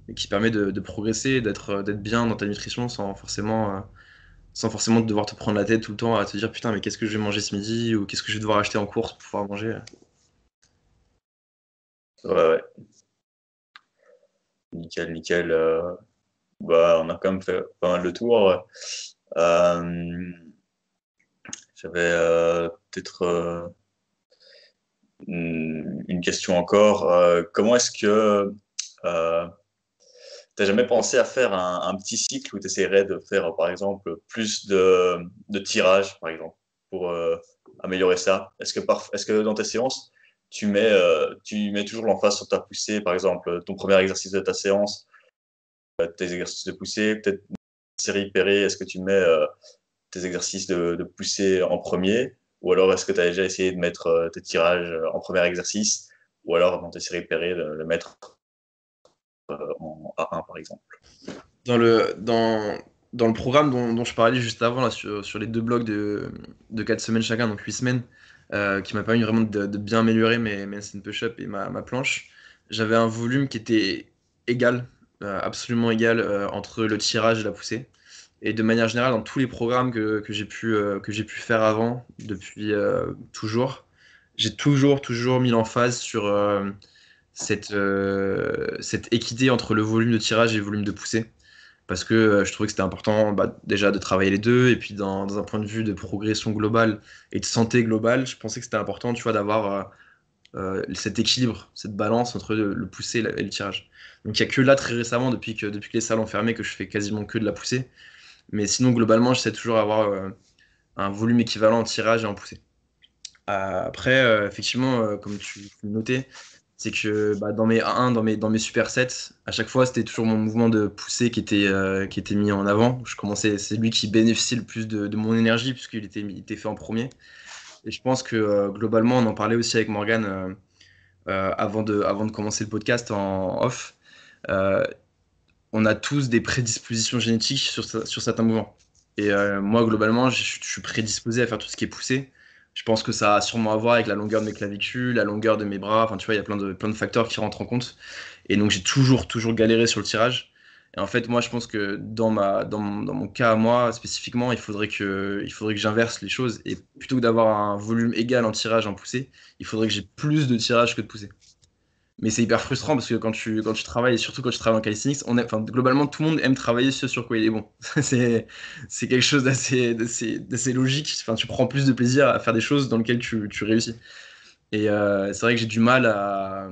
et qui permet de progresser, d'être bien dans ta nutrition sans forcément devoir te prendre la tête tout le temps à te dire putain mais qu'est-ce que je vais manger ce midi ou qu'est-ce que je vais devoir acheter en course pour pouvoir manger. Ouais, ouais, nickel, nickel. Bah, on a quand même fait pas mal de tours. Euh, J'avais peut-être une question encore. Comment est-ce que t'as jamais pensé à faire un petit cycle où tu essaierais de faire, par exemple, plus de tirage, par exemple, pour améliorer ça? Est-ce que dans tes séances, tu mets toujours l'emphase sur ta poussée. Par exemple, ton premier exercice de ta séance, tes exercices de poussée, peut-être une série Perret, est-ce que tu mets tes exercices de poussée en premier? Ou alors est-ce que tu as déjà essayé de mettre tes tirages en premier exercice? Ou alors dans tes séries Perret, le mettre en A1 par exemple? Dans dans le programme dont je parlais juste avant, là, sur les deux blocs de 4 semaines chacun, donc 8 semaines, qui m'a permis vraiment de bien améliorer mes handstand push-up et ma planche, j'avais un volume qui était égal, absolument égal, entre le tirage et la poussée. Et de manière générale, dans tous les programmes que j'ai pu faire avant, depuis toujours, j'ai toujours mis l'emphase sur cette équité entre le volume de tirage et le volume de poussée parce que je trouvais que c'était important déjà de travailler les deux, et puis dans un point de vue de progression globale et de santé globale, je pensais que c'était important, tu vois, d'avoir cet équilibre, cette balance entre le poussé et le tirage. Donc il n'y a que là, très récemment, depuis que les salles ont fermé, que je fais quasiment que de la poussée. Mais sinon, globalement, j'essaie toujours d'avoir un volume équivalent en tirage et en poussée. Après, effectivement, comme tu le notais, c'est que dans mes A1, dans mes supersets, à chaque fois, c'était toujours mon mouvement de poussée qui était mis en avant. C'est lui qui bénéficiait le plus de mon énergie, puisqu'il était fait en premier. Et je pense que globalement, on en parlait aussi avec Morgan avant de commencer le podcast en off. Euh, on a tous des prédispositions génétiques sur certains mouvements. Et moi, globalement, je suis prédisposé à faire tout ce qui est poussé. Je pense que ça a sûrement à voir avec la longueur de mes clavicules, la longueur de mes bras. Enfin, tu vois, il y a plein de facteurs qui rentrent en compte. Et donc, j'ai toujours galéré sur le tirage. Et en fait, moi, je pense que dans mon cas à moi, spécifiquement, il faudrait que j'inverse les choses. Et plutôt que d'avoir un volume égal en tirage et en poussée, il faudrait que j'ai plus de tirage que de poussée. Mais c'est hyper frustrant parce que quand tu travailles, et surtout quand tu travailles en calisthenics, enfin, globalement, tout le monde aime travailler sur quoi il est bon. C'est, c'est quelque chose d'assez logique. Enfin, tu prends plus de plaisir à faire des choses dans lesquelles tu réussis. Et c'est vrai que j'ai du mal à.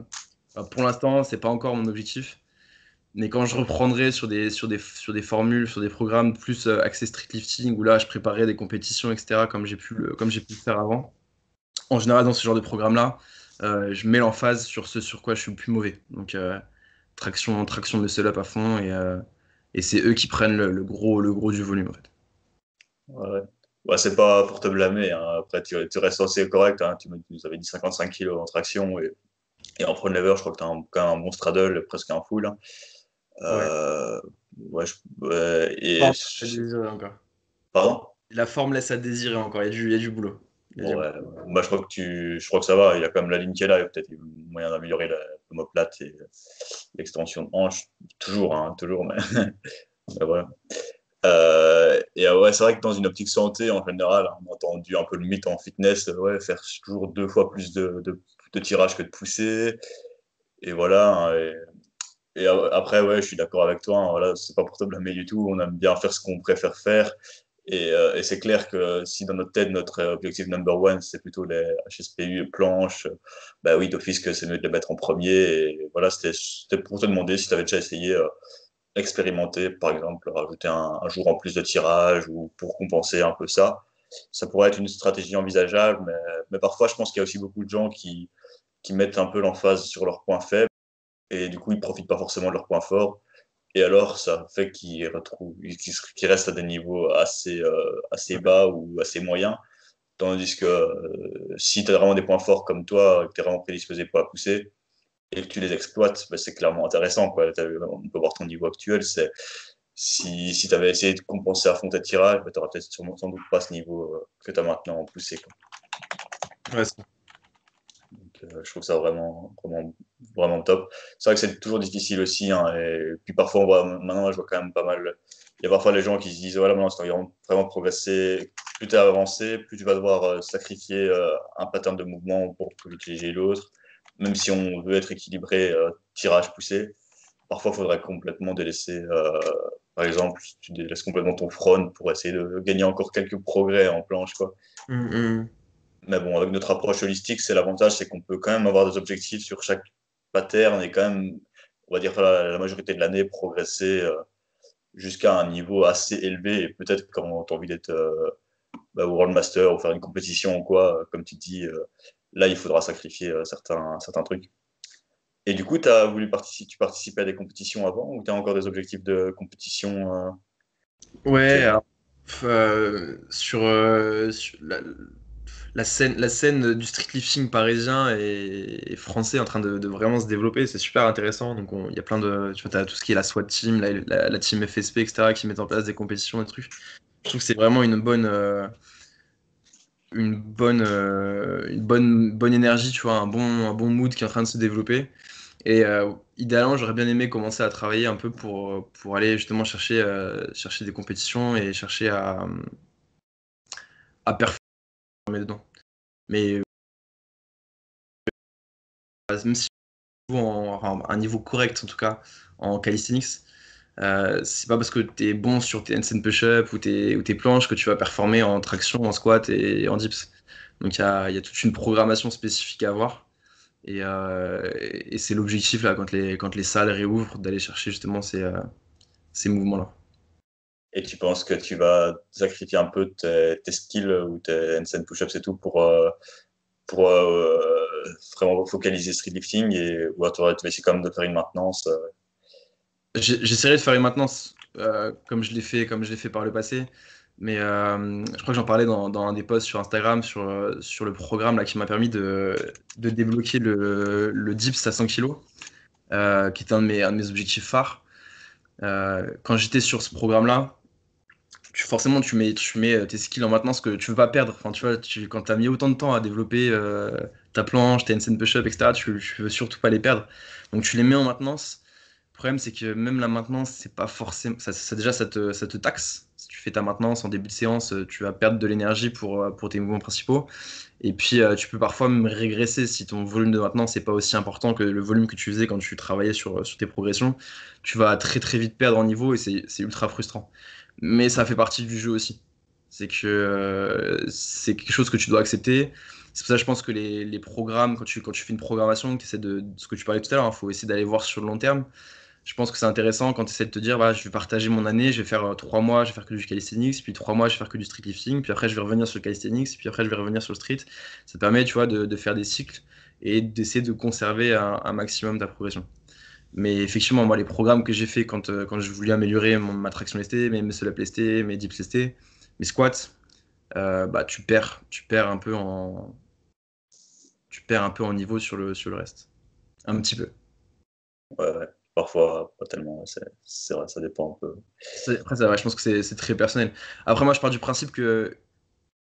Enfin, pour l'instant, c'est pas encore mon objectif. Mais quand je reprendrai sur des formules, sur des programmes plus axés street lifting, où là, je préparerai des compétitions, etc., comme j'ai pu le faire avant, en général, dans ce genre de programme-là, je mets l'emphase sur ce sur quoi je suis le plus mauvais. Donc, traction de muscle-up à fond, et c'est eux qui prennent le gros du volume, en fait. Ouais. Ouais, c'est pas pour te blâmer, hein. Après, tu restes assez correct, hein. Tu nous avais dit 55 kilos en traction et en front lever, je crois que tu as quand même un bon straddle, presque un full, hein. Ouais. Euh, ouais, ouais, Forme laisse à désirer encore. pardon? La forme laisse à désirer encore. Il y a du boulot. Il y a du boulot. Ouais, bah, je crois que ça va. Il y a quand même la ligne qui est là. Il y a peut-être moyen d'améliorer l'omoplate et l'extension de hanche. Toujours, hein, toujours, mais, mais voilà. Et ouais, c'est vrai que dans une optique santé, en général, on a entendu un peu le mythe en fitness, ouais, faire toujours 2 fois plus de tirage que de poussée. Et voilà, hein, et après, ouais, je suis d'accord avec toi, hein, voilà, c'est pas pour te blâmer du tout. On aime bien faire ce qu'on préfère faire. Et c'est clair que si dans notre tête, notre objectif number one, c'est plutôt les HSPU et planches, bah oui, d'office que c'est mieux de les mettre en premier. Et voilà, c'était pour te demander si tu avais déjà essayé expérimenter, par exemple, rajouter un jour en plus de tirage ou pour compenser un peu ça. Ça pourrait être une stratégie envisageable, mais parfois, je pense qu'il y a aussi beaucoup de gens qui mettent un peu l'emphase sur leurs points faibles et du coup, ils profitent pas forcément de leurs points forts. Et alors, ça fait qu'ils restent à des niveaux assez bas ou assez moyens. Tandis que si tu as vraiment des points forts comme toi, que tu es vraiment prédisposé pour la pousser et que tu les exploites, bah, c'est clairement intéressant, quoi. On peut voir ton niveau actuel. Si tu avais essayé de compenser à fond tes tirages, bah, tu n'aurais peut-être sans doute pas ce niveau que tu as maintenant en poussée, quoi. Ouais, Donc, je trouve ça vraiment top. C'est vrai que c'est toujours difficile aussi, hein, et puis parfois, maintenant, je vois quand même pas mal. Il y a parfois les gens qui se disent, voilà, maintenant, si tu veux vraiment progresser, plus tu es avancé, plus tu vas devoir sacrifier un pattern de mouvement pour utiliser l'autre. Même si on veut être équilibré, tirage poussé, parfois, il faudrait complètement délaisser, par exemple, tu délaisses complètement ton front pour essayer de gagner encore quelques progrès en planche, quoi. Hum, hum. Mais bon, avec notre approche holistique, c'est l'avantage, c'est qu'on peut quand même avoir des objectifs sur chaque pattern et quand même, on va dire, la majorité de l'année, progresser jusqu'à un niveau assez élevé. Et peut-être quand tu as envie d'être World Master ou faire une compétition ou quoi, comme tu dis, là, il faudra sacrifier certains trucs. Et du coup, tu participais à des compétitions avant ou tu as encore des objectifs de compétition Ouais, actuellement? alors, sur la scène du streetlifting parisien et français en train de vraiment se développer, c'est super intéressant. Donc, il y a plein de. Tu vois, t'as tout ce qui est la SWAT team, la team FSP, etc., qui mettent en place des compétitions, des trucs. Je trouve que c'est vraiment une bonne énergie, tu vois, un bon mood qui est en train de se développer. Et idéalement, j'aurais bien aimé commencer à travailler un peu pour aller justement chercher des compétitions et chercher à performer dedans. Mais même si enfin, un niveau correct en tout cas en calisthenics, c'est pas parce que tu es bon sur tes handstand push-up ou tes planches que tu vas performer en traction, en squat et en dips. Donc il y a toute une programmation spécifique à avoir. Et c'est l'objectif là quand les salles réouvrent d'aller chercher justement ces mouvements-là. Et tu penses que tu vas sacrifier un peu tes skills ou tes handstand push-ups et tout pour vraiment focaliser street lifting ou alors tu vas essayer quand même de faire une maintenance J'essaierai de faire une maintenance comme je l'ai fait par le passé, mais je crois que j'en parlais dans un des posts sur Instagram sur le programme là, qui m'a permis de débloquer le dips à 100 kilos, qui était un de mes objectifs phares. Quand j'étais sur ce programme-là, forcément tu mets tes skills en maintenance que tu veux pas perdre. Enfin, tu vois, quand tu as mis autant de temps à développer ta planche, tes handstand push-up, etc., tu veux surtout pas les perdre. Donc tu les mets en maintenance. Le problème, c'est que même la maintenance, c'est pas forcément. Déjà, ça te taxe. Si tu fais ta maintenance en début de séance, tu vas perdre de l'énergie pour tes mouvements principaux. Et puis, tu peux parfois même régresser si ton volume de maintenance n'est pas aussi important que le volume que tu faisais quand tu travaillais sur tes progressions. Tu vas très très vite perdre en niveau et c'est ultra frustrant. Mais ça fait partie du jeu aussi. C'est que c'est quelque chose que tu dois accepter. C'est pour ça que je pense que les programmes, quand tu fais une programmation, que tu essaies de ce que tu parlais tout à l'heure, il faut essayer d'aller voir sur le long terme. Je pense que c'est intéressant quand tu essaies de te dire, voilà, je vais partager mon année, je vais faire 3 mois, je vais faire que du calisthenics, puis 3 mois, je vais faire que du streetlifting, puis après, je vais revenir sur le calisthenics, puis après, je vais revenir sur le street. Ça te permet, tu vois, de faire des cycles et d'essayer de conserver un maximum ta progression. Mais effectivement, moi, les programmes que j'ai fait quand je voulais améliorer ma traction lestée, mes muscle up lestés, mes dips lestés, mes squats, bah, tu perds un peu en niveau sur le reste. Un petit peu. ouais, ouais. Parfois, pas tellement. C'est vrai, ça dépend un peu. Après, ça, ouais, je pense que c'est très personnel. Après, moi, je pars du principe que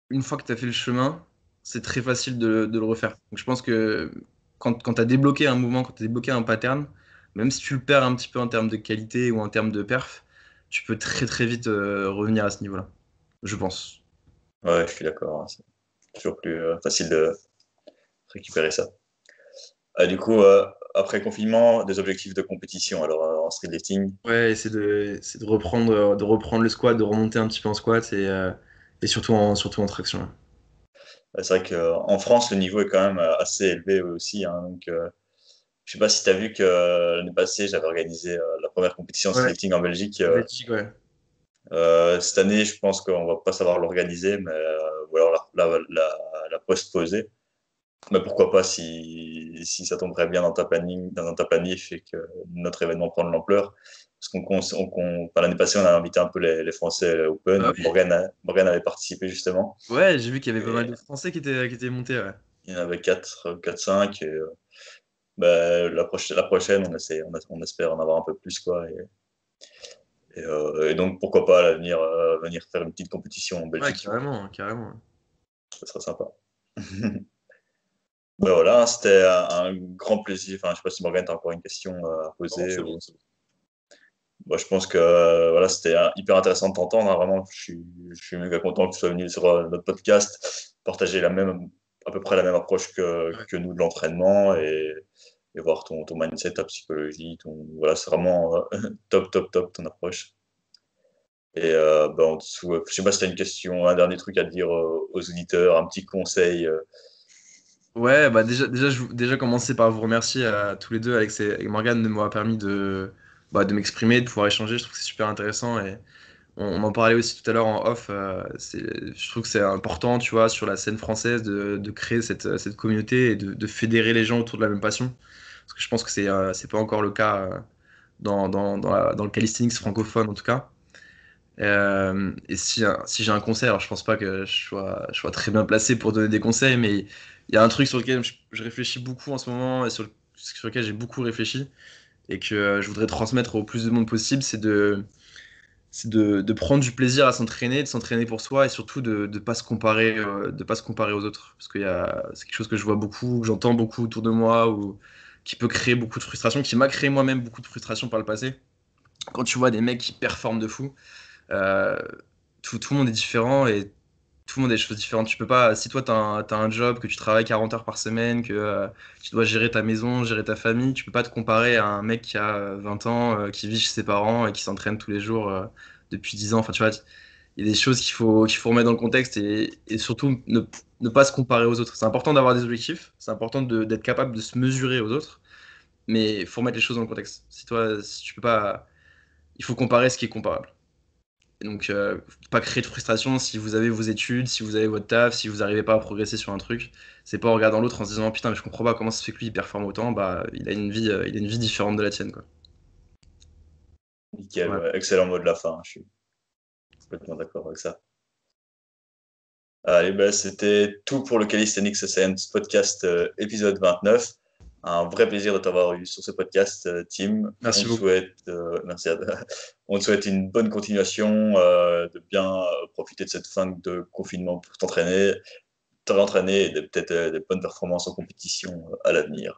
une fois que tu as fait le chemin, c'est très facile de le refaire. Donc, je pense que quand tu as débloqué un mouvement, quand tu as débloqué un pattern, même si tu le perds un petit peu en termes de qualité ou en termes de perf, tu peux très très vite revenir à ce niveau-là. Je pense. Ouais, je suis d'accord, hein. C'est toujours plus facile de récupérer ça. Du coup, après confinement, des objectifs de compétition. Alors, en streetlifting, Ouais, c'est de reprendre le squat, de remonter un petit peu en squat et surtout en traction. c'est vrai qu'en France, le niveau est quand même assez élevé aussi, hein. Donc, je sais pas si tu as vu que l'année passée, j'avais organisé la première compétition de Ouais, streetlifting en Belgique. Belgique, ouais. Cette année, je pense qu'on va pas savoir l'organiser, mais ou alors la postposer. Mais pourquoi pas si ça tomberait bien dans ta planif et que notre événement prend de l'ampleur. Parce l'année passée, on a invité un peu les Français Open. Bah Donc oui. Morgane avait participé justement. Ouais, j'ai vu qu'il y avait pas mal Et de Français qui étaient montés, ouais. il y en avait 4, 5. Et, bah, la prochaine, on espère en avoir un peu plus, quoi. Et donc, pourquoi pas là, venir faire une petite compétition en Ouais, Belgique. carrément, carrément. Ça serait sympa. Ben voilà, c'était un grand plaisir. Enfin, je sais pas si Morgane, tu as encore une question à Non, poser. c'est bon, c'est bon. Bon, je pense que voilà, c'était hyper intéressant de t'entendre, hein. Vraiment, je suis méga content que tu sois venu sur notre podcast, partager à peu près la même approche Ouais. que nous de l'entraînement et voir ton mindset, ta psychologie. Voilà, c'est vraiment top, top, top ton approche. Et ben, en dessous, je sais pas si tu as une question, un dernier truc à dire aux auditeurs, un petit conseil. Ouais, bah déjà commencer par vous remercier à tous les deux, Alex et Morgane, de m'avoir permis de m'exprimer, de pouvoir échanger. Je trouve que c'est super intéressant. Et on en parlait aussi tout à l'heure en off. Je trouve que c'est important, tu vois, sur la scène française de créer cette communauté et de fédérer les gens autour de la même passion. Parce que je pense que c'est pas encore le cas dans le calisthenics francophone en tout cas. Et si j'ai un conseil, alors je pense pas que je sois très bien placé pour donner des conseils, mais il y a un truc sur lequel je réfléchis beaucoup en ce moment et sur lequel j'ai beaucoup réfléchi et que je voudrais transmettre au plus de monde possible, c'est de prendre du plaisir à s'entraîner, de s'entraîner pour soi et surtout de pas se comparer, de pas se comparer aux autres. Parce que c'est quelque chose que je vois beaucoup, que j'entends beaucoup autour de moi, ou qui peut créer beaucoup de frustration, qui m'a créé moi-même beaucoup de frustration par le passé. Quand tu vois des mecs qui performent de fou, euh, tout le monde est différent et tout le monde a des choses différentes. Tu peux pas, si toi t'as un job, que tu travailles 40 heures par semaine, que tu dois gérer ta maison, gérer ta famille, tu peux pas te comparer à un mec qui a 20 ans, qui vit chez ses parents et qui s'entraîne tous les jours depuis 10 ans. Enfin, tu vois, il y a des choses qu'il faut remettre dans le contexte et surtout ne pas se comparer aux autres. C'est important d'avoir des objectifs, c'est important d'être capable de se mesurer aux autres, mais il faut remettre les choses dans le contexte. Si tu peux pas, il faut comparer ce qui est comparable. Et donc, pas créer de frustration si vous avez vos études, si vous avez votre taf, si vous n'arrivez pas à progresser sur un truc. C'est pas en regardant l'autre en se disant putain, mais je comprends pas comment ça se fait que lui il performe autant. Bah, il a une vie différente de la tienne, quoi. Nickel, Voilà. ouais. Excellent mot de la fin, je suis complètement d'accord avec ça. Allez, ben, c'était tout pour le Calisthenics Science podcast épisode 29. Un vrai plaisir de t'avoir eu sur ce podcast, Tim. Merci beaucoup. Merci on te souhaite une bonne continuation, de bien profiter de cette fin de confinement pour te réentraîner et peut-être des bonnes performances en compétition à l'avenir.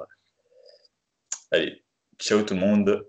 Allez, ciao tout le monde.